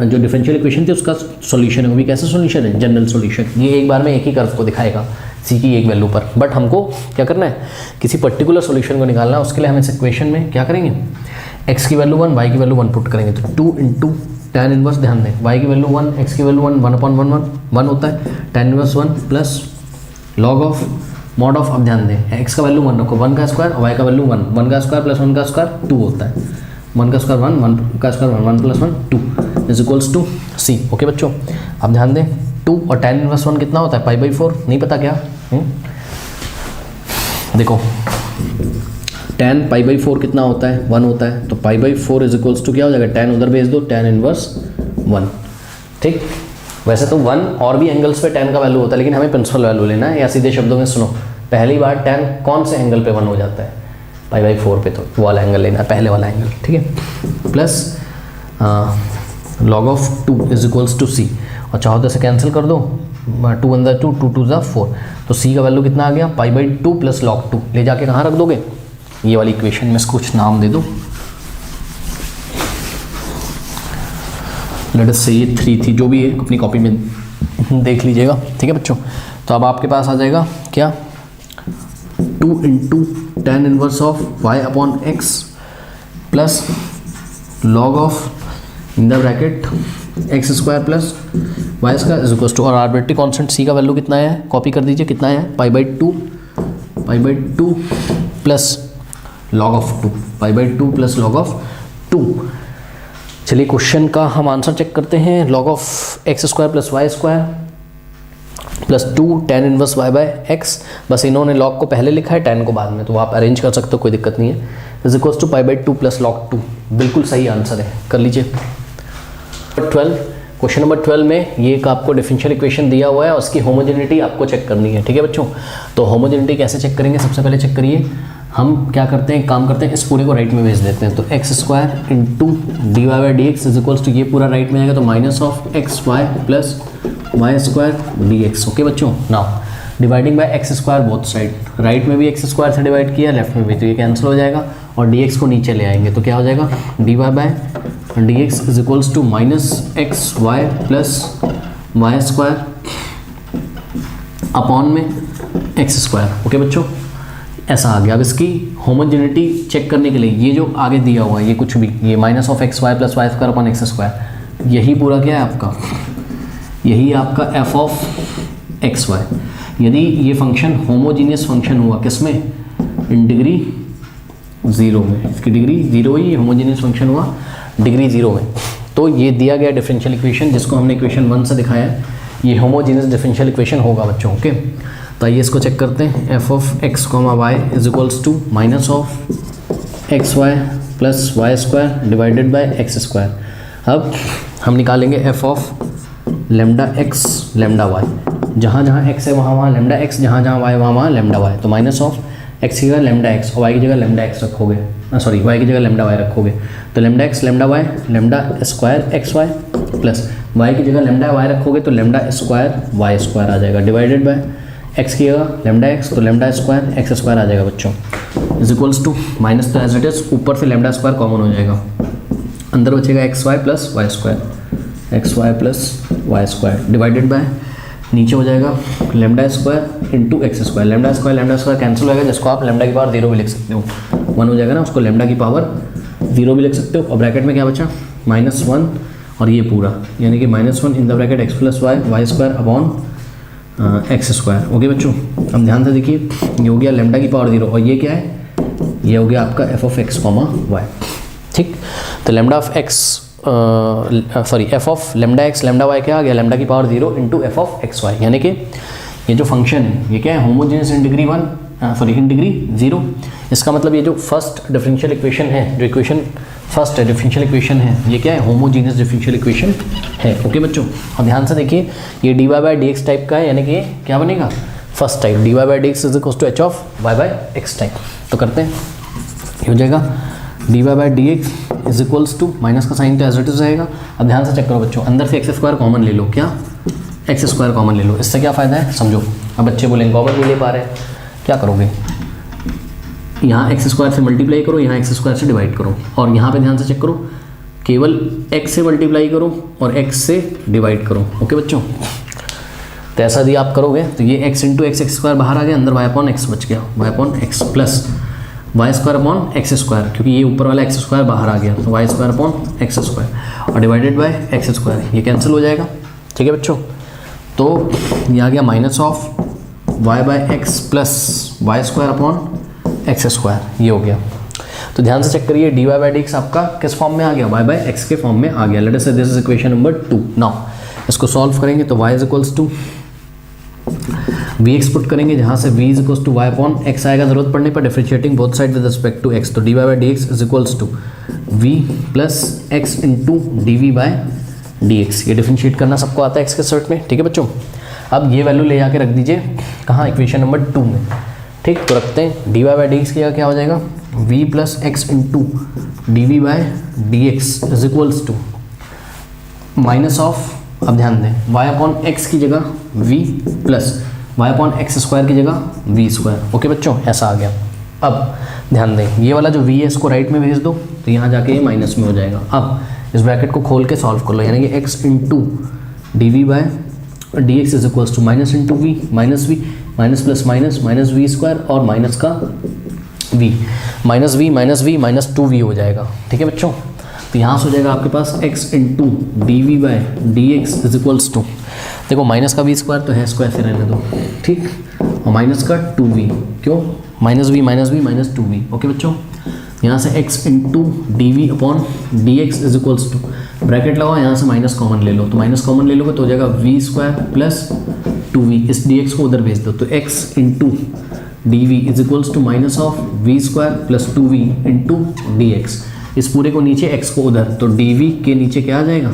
[SPEAKER 1] जो डिफरेंशियल इक्वेशन थी उसका सॉल्यूशन है, वो भी कैसा सॉल्यूशन है, जनरल सॉल्यूशन। ये एक बार में एक ही कर्व को दिखाएगा c की एक वैल्यू पर, बट हमको क्या करना है, किसी पर्टिकुलर सॉल्यूशन को निकालना है, उसके लिए हम इस इक्वेशन में क्या करेंगे, x की वैल्यू 1, y की वैल्यू 1 पुट करेंगे, तो 2 × tan इनवर्स, ध्यान दें y की वैल्यू 1, x की वैल्यू 1, 1/1 होता है, tan inverse 1 plus log of mod of, अब ध्यान दें x का वैल्यू 1 रखो, 1 का स्क्वायर, और y का वैल्यू 1, 1 का स्क्वायर प्लस 1 का स्क्वायर 2 होता है, 1 का स्क्वायर 1, 1 का square 1, 1 + 1 2 is equals to c। Okay बच्चों, अब ध्यान दें 2 और tan इनवर्स 1 कितना होता है, π/4, नहीं पता क्या, देखो tan पाई बाई 4 कितना होता है, 1 होता है, तो pi by 4 is equals to क्या हो जाएगा, tan उधर भेज दो, tan इनवर्स 1। ठीक, वैसे तो 1 और भी एंगल्स पे tan का वैल्यू होता है, लेकिन हमें प्रिंसिपल वैल्यू लेना है, या सीधे शब्दों में सुनो, पहली बार tan कौन से एंगल पे 1 हो जाता है, पाई बाई 4 पे, तो वो वाला एंगल लेना है, पहले वाला एंगल। ठीक है, plus log of 2 is equals to c, और चाहो तो इसे कैंसिल कर दो, 2 अंदर 2, 2 2 4, तो सी का वैल्यू कितना आ गया, पाई बाई 2 प्लस log 2। ले जाके कहाँ रख दोगे, ये वाली इक्वेशन में इसको कुछ नाम दे दो, लेट अस से ये 3 थी, जो भी है अपनी कॉपी में देख लीजिएगा। ठीक है बच्चों, तो अब आपके पास आ जाएगा क्या, 2 into tan inverse of y upon x plus log of in the bracket x square plus y square is equals to, और आर्बिट्री कांस्टेंट सी का वैल्यू कितना है, कॉपी कर दीजिए, कितना है, pi by 2 plus log of 2, pi by 2 plus log of 2। चलिए question का हम आंसर चेक करते हैं, log of x square plus y square plus 2 tan inverse y by x, बस इन्होंने log को पहले लिखा है, tan को बाद में, तो आप अरेंज कर सकते हो, कोई दिक्कत नहीं है, is equals to pi by 2 plus log 2, बिल्कुल सही आंसर है, कर लीजिए। 12, क्वेश्चन नंबर 12 में ये एक आपको डिफरेंशियल इक्वेशन दिया हुआ है और उसकी होमोजेनिटी आपको चेक करनी है। ठीक है बच्चों, तो होमोजेनिटी कैसे चेक करेंगे, सबसे पहले चेक करिए, हम क्या करते हैं, काम करते हैं, इस पूरे को राइट में भेज देते हैं, तो x square into d y by d x is equals to, ये पूरा राइट में आएगा, तो minus of x y plus y square d x. Okay बच्चों, now dividing by x square both side, right में भी एक्स स्क्वायर से divide किया, लेफ्ट में भी, तो ये कैंसिल हो जाएगा, और डी एक्स को नीचे ले आएंगे, तो क्या हो जाएगा, d y by d x is equals to minus x y plus y square upon में एक्स स्क्वायर। ओके बच्चों, ऐसा आ गया। अब इसकी होमोजेनिटी चेक करने के लिए ये जो आगे दिया हुआ है, ये कुछ भी, ये minus of x y plus y square upon x square, यही पूरा क्या है आपका, यही आपका एफ ऑफ एक्स वाई। यदि ये फंक्शन होमोजीनियस फंक्शन हुआ किसमें, इन डिग्री 0 में, इसकी डिग्री 0 ही होमोजीनियस फंक्शन हुआ डिग्री 0 में, तो ये दिया गया डिफरेंशियल इक्वेशन जिसको हमने इक्वेशन 1 से दिखाया है, ये होमोजीनियस डिफरेंशियल इक्वेशन होगा बच्चों। ओके, तो आइए इसको चेक करते हैं, f of x comma y is equals to minus of x y plus y square divided by x square. अब हम निकालेंगे f of lambda x lambda y, जहाँ जहाँ एक्स है वहाँ वहाँ लेमडा एक्स, जहाँ जहाँ वाई वहाँ वहाँ लेमडा वाई, तो माइनस ऑफ एक्स की जगह लेमडा एक्स और वाई की जगह लेमडा एक्स रखोगे, सॉरी वाई की जगह लेमडा वाई रखोगे, तो lambda x lambda y lambda square x y plus y की जगह लेमडा वाई रखोगे तो लेमडा स्क्वायर वाई स्क्वायर आ जाएगा, डिवाइडेड बाय एक्स की जगह लेमडा एक्स तो लेमडा स्क्वायर एक्स स्क्वायर आ जाएगा बच्चों, इज इक्वल्स टू माइनस, तो एज इट इज ऊपर से लेमडा स्क्वायर कॉमन हो जाएगा, अंदर बचेगा x y plus y square, x y plus y square divided by, नीचे हो जाएगा lambda square into x square, lambda square cancel हो जाएगा, जिसको आप लेमडा की पावर 0 भी लिख सकते हो, 1 हो जाएगा ना, उसको लेमडा की पावर 0 भी लिख सकते हो, और ब्रैकेट में क्या बचा -1 और ये पूरा, यानी कि -1 in the bracket x plus y y square upon x square. Okay बच्चों, अब ध्यान से देखिए, ये हो गया लेमडा की पावर 0 और ये क्या है, ये हो गया आपका F of x comma y. ठीक, तो lambda of x sorry f of lambda x lambda Y क्या आ गया, लेमडा की power 0 into f of x y, यानी कि ये जो फंक्शन ये क्या है, homogeneous in degree 1 sorry in degree 0। इसका मतलब ये जो फर्स्ट डिफरेंशियल इक्वेशन है, जो इक्वेशन फर्स्ट है डिफरेंशियल इक्वेशन है, ये क्या है, होमोजेनियस डिफरेंशियल इक्वेशन है। ओके बच्चों, और ध्यान से देखिए, ये d y by d x type का है, यानी कि क्या बनेगा, first type, d y by d x is equal to h of y by x type. तो करते हैं, ये हो जाएगा d y by d x is equals to, minus का साइन तो एज इट इज रहेगा। अब ध्यान से चेक करो बच्चों, अंदर से एक्स स्क्वायर कॉमन ले लो, क्या एक्स स्क्वायर कॉमन ले लो, इससे क्या फ़ायदा है समझो। अब बच्चे बोलेंगे कॉमन नहीं ले पा रहे, क्या करोगे, यहाँ एक्स स्क्वायर से मल्टीप्लाई करो, यहाँ एक्स स्क्वायर से डिवाइड करो, और यहाँ पे ध्यान से चेक करो, केवल एक्स से मल्टीप्लाई करो और एक्स से डिवाइड करो। ओके बच्चों, तो ऐसा यदि आप करोगे तो ये एक्स इंटू एक्स स्क्वायर बाहर आ गया, अंदर वाई अपॉन एक्स बच गया, y upon x plus y square upon x square, क्योंकि ये ऊपर वाला एक्स स्क्वायर बाहर आ गया, तो y square upon x square और डिवाइडेड बाय एक्स स्क्वायर, ये कैंसिल हो जाएगा। ठीक है बच्चों, तो ये आ गया minus of y by x plus y square upon x square, ये हो गया। तो ध्यान से चेक करिए, d y by d x आपका किस फॉर्म में आ गया, वाई बाय एक्स के फॉर्म में आ गया। Let us say this is equation number 2। Now इसको सॉल्व करेंगे तो y is equals to, v x put करेंगे जहाँ से v is equals to y upon x आएगा ज़रूरत पड़ने पर, differentiating both side with respect to x, तो d y by d x is equals to v plus x into D we by d x. ये differentiate करना सबको आता है एक्स के सेट में, ठीक है बच्चों। अब ये वैल्यू ले जाके रख दीजिए कहाँ, इक्वेशन नंबर 2 में, ठीक। तो रखते हैं d y by d x की जगह क्या हो जाएगा, v plus x into D we by d x is equals to minus of, अब ध्यान दें y अपॉन एक्स की जगह v plus y upon x square की जगह v स्क्वायर। ओके बच्चों, ऐसा आ गया। अब ध्यान दें ये वाला जो v है इसको राइट में भेज दो, तो यहाँ जाके ये माइनस में हो जाएगा। अब इस ब्रैकेट को खोल के सॉल्व कर लो, यानी कि x into D we by d x is equals to minus into v minus v minus plus minus minus v square और माइनस का v, minus v minus 2v हो जाएगा, ठीक है बच्चों। तो यहाँ से हो जाएगा आपके पास x into D we by d x is equals to, देखो माइनस का v स्क्वायर तो है, इसको ऐसे रहने दो, ठीक, और माइनस का 2v, क्यों, minus v minus 2v। Okay बच्चों, यहाँ से x into D v upon d x is equals to, bracket लगाओ, यहाँ से माइनस कॉमन ले लो, तो माइनस कॉमन ले लोगे तो हो जाएगा v स्क्वायर प्लस 2v, इस dx को उधर भेज दो, तो x into D v is equals to minus of v square plus 2v into d x. इस पूरे को नीचे x को उधर, तो dv के नीचे क्या आ जाएगा,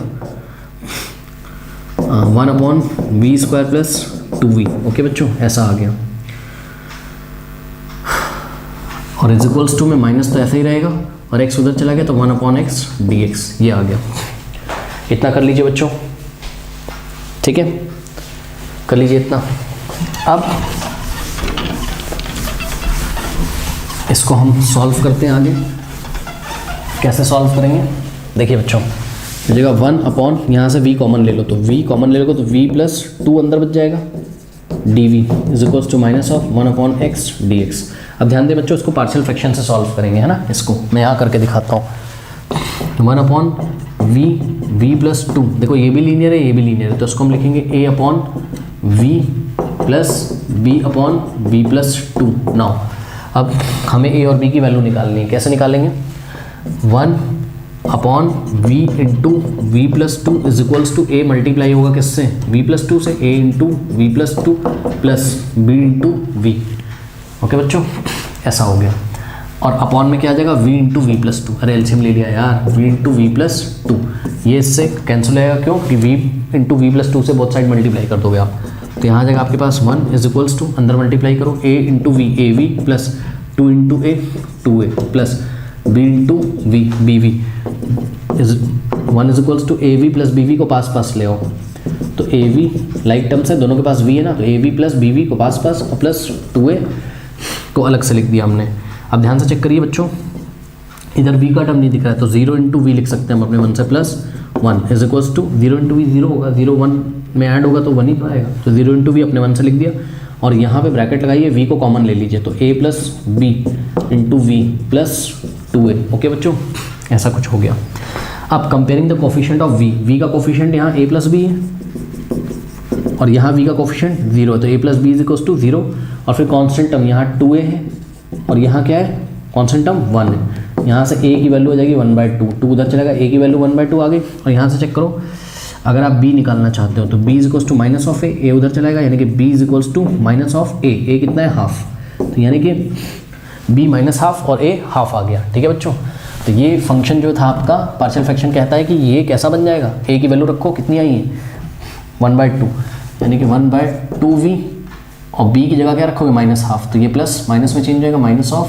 [SPEAKER 1] 1 upon v square plus 2v। Okay बच्चों, ऐसा आ गया। और इज इक्वल्स टू में माइनस तो ऐसा ही रहेगा और x उधर चला गया तो 1 अपॉन एक्स डी एक्स, ये आ गया। इतना कर लीजिए बच्चों, ठीक है, कर लीजिए इतना। अब इसको हम सॉल्व करते हैं आगे, कैसे सॉल्व करेंगे देखिए बच्चों, जगह 1 अपॉन यहाँ से v कॉमन ले लो, तो v कॉमन ले लो तो v प्लस 2 अंदर बच जाएगा, dv is equals to minus of 1 upon x d x. अब ध्यान दें बच्चों, इसको पार्शियल फ्रैक्शन से सॉल्व करेंगे, है ना, इसको मैं यहाँ करके दिखाता हूँ। 1 अपॉन v प्लस 2, देखो ये भी लीनियर है ये भी लीनियर है, तो इसको हम लिखेंगे a upon v plus b upon v plus 2। Now अब हमें a और b की वैल्यू निकालनी है, कैसे निकालेंगे, 1 upon v into v plus 2 is equals to a multiply होगा किससे, v प्लस 2 से, a into v plus 2 plus b into v. Okay बच्चों, ऐसा हो गया। और अपॉन में क्या आ जाएगा, v इंटू वी प्लस 2, अरे एलसीएम ले लिया यार, v इंटू वी प्लस 2, ये इससे कैंसिल हो जाएगा, क्यों कि v इंटू वी प्लस 2 से बोथ साइड मल्टीप्लाई कर दोगे आप, तो यहाँ आ जाएगा आपके पास 1 इज इक्वल्स टू, अंदर मल्टीप्लाई करो, a into v a v plus 2 into a 2a plus b into v b v इज 1 is equals to a v plus b v को पास पास ले आओ, तो ए वी लाइक टर्म्स है, दोनों के पास v है ना, तो a v plus b v को पास पास और प्लस 2a को अलग से लिख दिया हमने। अब ध्यान से चेक करिए बच्चों, इधर v का टर्म नहीं दिख रहा है, तो 0 इंटू वी लिख सकते हैं हम अपने मन से, plus 1 is equals to 0 into v 0 होगा, 0 1 में ऐड होगा तो 1 ही तो आएगा, तो 0 इंटू वी अपने मन से लिख दिया। और यहाँ पे ब्रैकेट लगाइए, v को कॉमन ले लीजिए, तो a plus b into v plus 2a। Okay बच्चों, ऐसा कुछ हो गया। अब comparing the coefficient of v का कोफिशिएंट यहाँ a प्लस बी है और यहाँ v का कोफिशिएंट 0 है, तो a plus b is equals to 0, और फिर कांस्टेंट टर्म यहाँ 2a है और यहाँ क्या है, कांस्टेंट टर्म 1 है। यहाँ से a की वैल्यू हो जाएगी 1/2, 2 उधर चलेगा, a की वैल्यू 1/2 आ गई। और यहाँ से चेक करो, अगर आप b निकालना चाहते हो तो b is equals to minus of a उधर चलेगा, यानी कि b is equals to minus of a कितना है, हाफ, तो यानी कि b माइनस हाफ और a हाफ आ गया, ठीक है बच्चों। तो ये फंक्शन जो था आपका पार्शियल फ्रैक्शन कहता है कि ये कैसा बन जाएगा, a की वैल्यू रखो कितनी आई है 1/2, यानी कि 1/2v और b की जगह क्या रखोगे माइनस हाफ, तो ये प्लस माइनस में चेंज हो जाएगा, माइनस ऑफ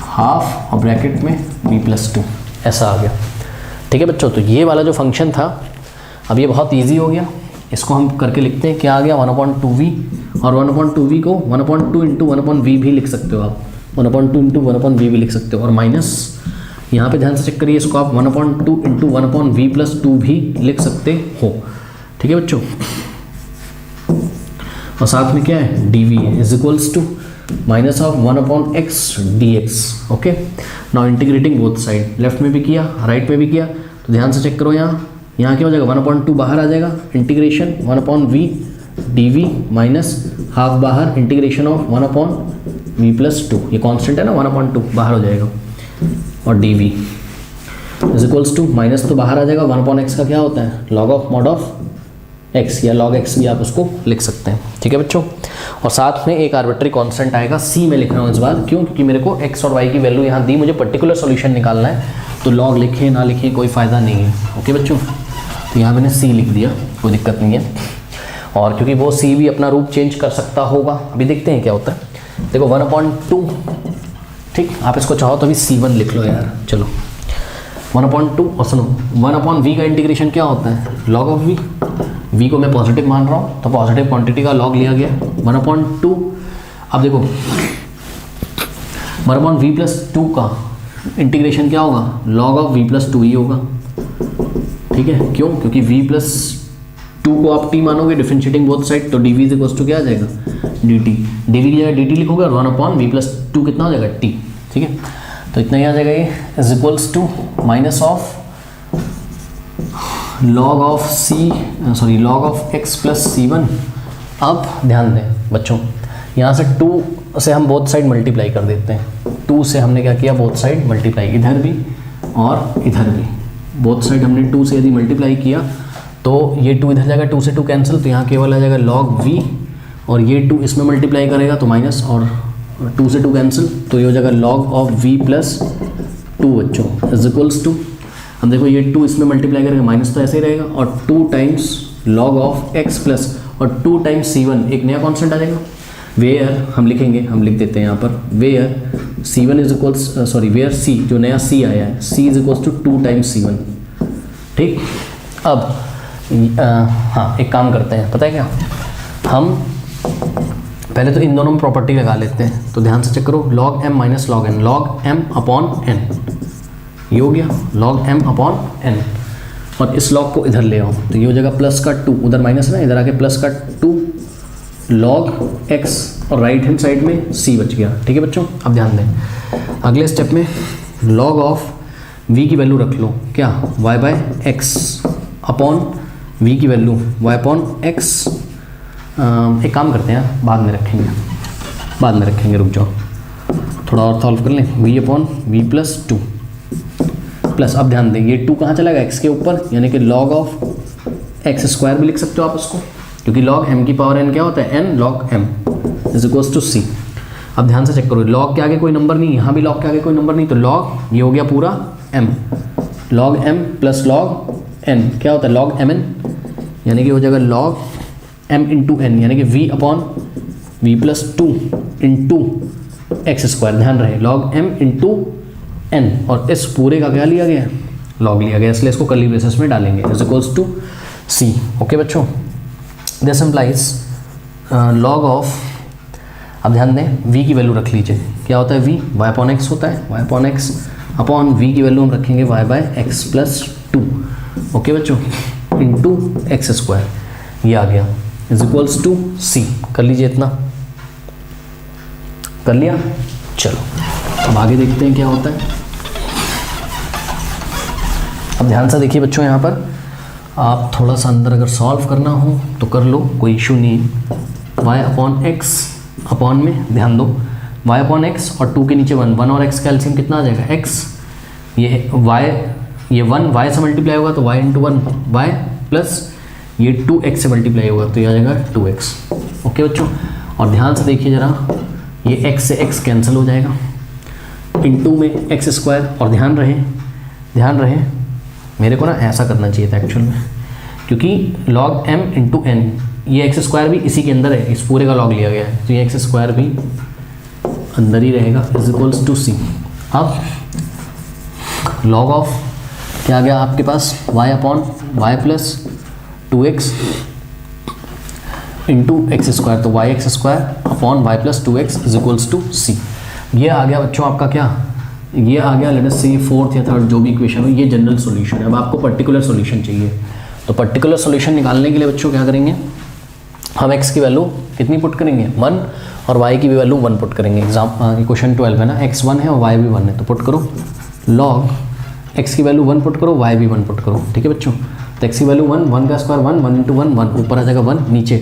[SPEAKER 1] हाफ और ब्रैकेट में b प्लस 2, ऐसा आ गया, ठीक है बच्चों। तो ये वाला जो फंक्शन था अब ये बहुत ईजी हो गया, इसको हम करके लिखते हैं, क्या आ गया 1/2v, और 1/2v को 1/2 इंटू 1/v भी लिख सकते हो आप, 1/2 इंटू 1/v भी लिख सकते हो, और माइनस यहाँ पे ध्यान से चेक करिए, इसको आप 1/2 इंटू 1/v प्लस 2 भी लिख सकते हो, ठीक है बच्चों। और साथ में क्या है, dv is equals to minus of 1/x dx। Okay, now integrating both side, left में भी किया राइट में भी किया, तो ध्यान से चेक करो, यहाँ क्या हो जाएगा 1/2 बाहर आ जाएगा, integration 1/v dv minus half बाहर, इंटीग्रेशन ऑफ 1/v प्लस 2, ये कांस्टेंट है ना 1/2 बाहर हो जाएगा, और dv is equals to minus तो बाहर आ जाएगा, 1/x का क्या होता है log of mod of x या log x भी आप उसको लिख सकते हैं, ठीक है बच्चों। और साथ में एक आर्बिट्री कांस्टेंट आएगा c में लिख रहा हूँ इस बार, क्यों? क्योंकि मेरे को x और y की वैल्यू यहाँ दी, मुझे पर्टिकुलर सॉल्यूशन निकालना है, तो log लिखे ना लिखे कोई फ़ायदा नहीं है, ओके बच्चों। तो यहाँ मैंने c लिख दिया, कोई दिक्कत नहीं है। और क्योंकि वो c भी अपना रूप चेंज कर सकता होगा, अभी देखते हैं क्या होता है। देखो 1/2, ठीक, आप इसको चाहो तो अभी c1 लिख लो यार, चलो 1/2। और सुनो 1/v का इंटीग्रेशन क्या होता है? log ऑफ v को मैं पॉजिटिव मान रहा हूँ तो पॉजिटिव क्वांटिटी का log लिया गया 1/2। अब देखो 1/v+2 का इंटीग्रेशन क्या होगा? log ऑफ v+2 ही होगा, ठीक है। क्यों? क्योंकि v+2 को आप t मानोगे डिफरेंशिएटिंग बोथ साइड, तो dv इक्वल्स टू क्या आ जाएगा? dt। dv की जगह dt लिखोगे और 1/v+2 कितना हो जाएगा? t, ठीक है। तो इतना ही आ जाएगा, ये is equals to minus of log of x plus c1। अब ध्यान दें बच्चों, यहाँ से 2 से हम बोथ साइड मल्टीप्लाई कर देते हैं। 2 से हमने क्या किया? बोथ साइड मल्टीप्लाई, इधर भी और इधर भी बोथ साइड हमने 2 से यदि मल्टीप्लाई किया तो ये 2 इधर जाएगा, 2 से 2 कैंसिल, तो यहाँ केवल आ जाएगा log v, और ये 2 इसमें मल्टीप्लाई करेगा तो माइनस, और 2 से 2 कैंसिल, तो ये हो जाएगा log ऑफ v प्लस 2 बच्चों इज इक्वल्स टू, हम देखो ये 2 इसमें मल्टीप्लाई करेंगे, माइनस तो ऐसे ही रहेगा, और 2 times log of x plus और 2 टाइम्स c1, एक नया कॉन्स्टेंट आ जाएगा। वेयर हम लिखेंगे, हम लिख देते हैं यहाँ पर where c1 is equals where c, जो नया c आया है, c is equals to 2 times c1, ठीक। अब हाँ, एक काम करते हैं, पता है क्या, हम पहले तो इन दोनों में प्रॉपर्टी लगा लेते हैं। तो ध्यान से चेक करो, log m minus log n, log m upon n, ये हो गया log m अपॉन n, और इस log को इधर ले आओ तो ये हो जाएगा प्लस का 2, उधर माइनस ना, इधर आके प्लस का 2 log x, और राइट हैंड साइड में c बच गया, ठीक है बच्चों। अब ध्यान दें, अगले स्टेप में log ऑफ v की वैल्यू रख लो, क्या? y by x upon v की वैल्यू y अपॉन एक्स। एक काम करते हैं, बाद में रखेंगे, रुक जाओ, थोड़ा और सॉल्व कर लें। v upon v plus 2 plus, अब ध्यान दें ये 2 कहाँ चला गया? x के ऊपर, यानी कि log ऑफ x स्क्वायर भी लिख सकते हो आप उसको, क्योंकि log m की पावर n क्या होता है? n log m is equals to c। अब ध्यान से चेक करो, log के आगे कोई नंबर नहीं, यहाँ भी log के आगे कोई नंबर नहीं, तो log ये हो गया पूरा m, log m plus log n क्या होता है? log mn, यानी कि हो जाएगा log m इंटू n, यानी कि v upon v plus 2 into x square. ध्यान रहे log m इंटू n, और इस पूरे का क्या लिया गया? log लिया गया, इसलिए इसको कर्ली ब्रेसेस में डालेंगे, is equals to c, okay बच्चों। दिस इम्प्लाइज log ऑफ, अब ध्यान दें v की वैल्यू रख लीजिए, क्या होता है v? y अपॉन एक्स होता है, y upon x upon v की वैल्यू हम रखेंगे y by x plus 2, okay बच्चों, इंटू एक्स स्क्वायर, ये आ गया इज इक्वल्स टू c। कर लीजिए, इतना कर लिया। चलो अब आगे देखते हैं क्या होता है। अब ध्यान से देखिए बच्चों, यहाँ पर आप थोड़ा सा अंदर अगर सॉल्व करना हो तो कर लो, कोई इशू नहीं है। y अपॉन एक्स अपॉन में ध्यान दो, y अपॉन एक्स और 2 के नीचे 1 और x का एलसीएम कितना आ जाएगा? x, ये y, ये 1 y से मल्टीप्लाई होगा तो y इंटू 1 y प्लस ये 2x से मल्टीप्लाई होगा तो ये आ जाएगा 2x, ओके बच्चों। और ध्यान से देखिए ज़रा, ये x से x कैंसिल हो जाएगा, इंटू में एक्स स्क्वायर, और ध्यान रहे मेरे को ना ऐसा करना चाहिए था एक्चुअल में, क्योंकि log m इंटू n, ये एक्स स्क्वायर भी इसी के अंदर है, इस पूरे का log लिया गया है, तो ये एक्स स्क्वायर भी अंदर ही रहेगा, इज इक्वल्स टू c। अब log ऑफ क्या आ गया आपके पास? y upon y plus 2x into x square, तो y x square upon y plus 2x is equals to c। ये आ गया बच्चों आपका क्या? ये आ गया, लेट अस से फोर्थ या थर्ड जो भी इक्वेशन हो, ये जनरल सॉल्यूशन है। अब आपको पर्टिकुलर सॉल्यूशन चाहिए, तो पर्टिकुलर सॉल्यूशन निकालने के लिए बच्चों क्या करेंगे, हम x की वैल्यू कितनी पुट करेंगे? 1, और y की भी वैल्यू 1 पुट करेंगे। क्वेश्चन 12 है ना, x 1 है और y भी 1 है, तो पुट करो log x की वैल्यू 1 पुट करो, y भी 1 पुट करो, ठीक है बच्चों। तो x की वैल्यू 1 का स्क्वायर 1 इंटू 1 ऊपर आ जाएगा 1, नीचे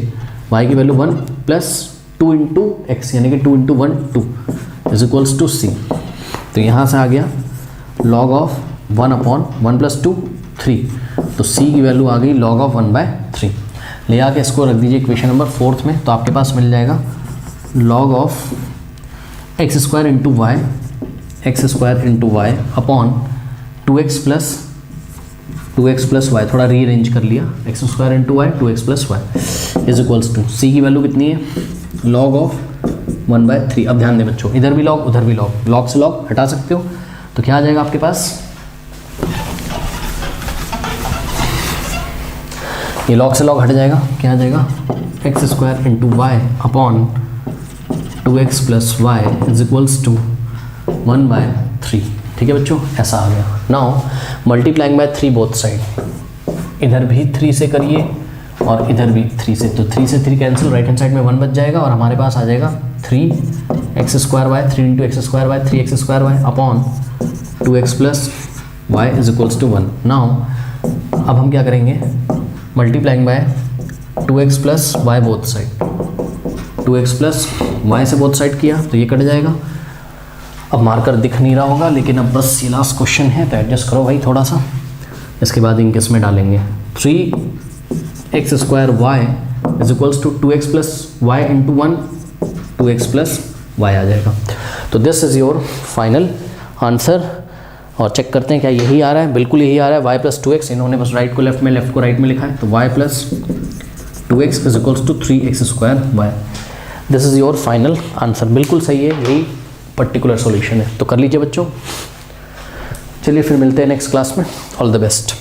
[SPEAKER 1] y की वैल्यू 1 प्लस 2 इंटू एक्स, यानी कि 2 into 1 2 is equals to c। तो यहाँ से आ गया log ऑफ 1 अपॉन 1 प्लस 2 3, तो c की वैल्यू आ गई log ऑफ 1/3। ले आके इसको रख दीजिए इक्वेशन नंबर 4 में, तो आपके पास मिल जाएगा log of x square into y upon 2x plus y, थोड़ा रीअरेंज कर लिया, x square into y 2x plus y is equals to c की वैल्यू कितनी है, log ऑफ 1/3। अब ध्यान दें बच्चों, इधर भी log उधर भी log, log से log हटा सकते हो, तो क्या आ जाएगा आपके पास, ये log से log हट जाएगा, क्या आ जाएगा, x square into y upon 2x plus y is equals to 1/3। ठीक है बच्चों, ऐसा आ गया। Now multiplying by 3 both side, इधर भी 3 से करिए और इधर भी 3 से, तो 3 से 3 कैंसिल, राइट हैंड साइड में 1 बच जाएगा और हमारे पास आ जाएगा 3x square y, 3 into x square y 3x square y upon 2x plus y is equals to 1। Now अब हम क्या करेंगे, multiplying by 2x plus y both side, 2x plus y से बोथ साइड किया तो ये कट जाएगा। अब मार्कर दिख नहीं रहा होगा, लेकिन अब बस ये लास्ट क्वेश्चन है तो एडजस्ट करो भाई थोड़ा सा, इसके बाद इंग्लिश में डालेंगे 3x square y is equals to 2x plus Y into 1, 2x plus y आ जाएगा। तो this is your final answer. और चेक करते हैं क्या यही आ रहा है, बिल्कुल यही आ रहा है, y प्लस 2x, इन्होंने बस राइट को लेफ्ट में, लेफ्ट को राइट में लिखा है, तो y plus 2x is equals to 3x square y. This is your final answer, बिल्कुल सही है, यही पर्टिकुलर सॉल्यूशन है। तो कर लीजिए बच्चों, चलिए फिर मिलते हैं नेक्स्ट क्लास में, ऑल द बेस्ट।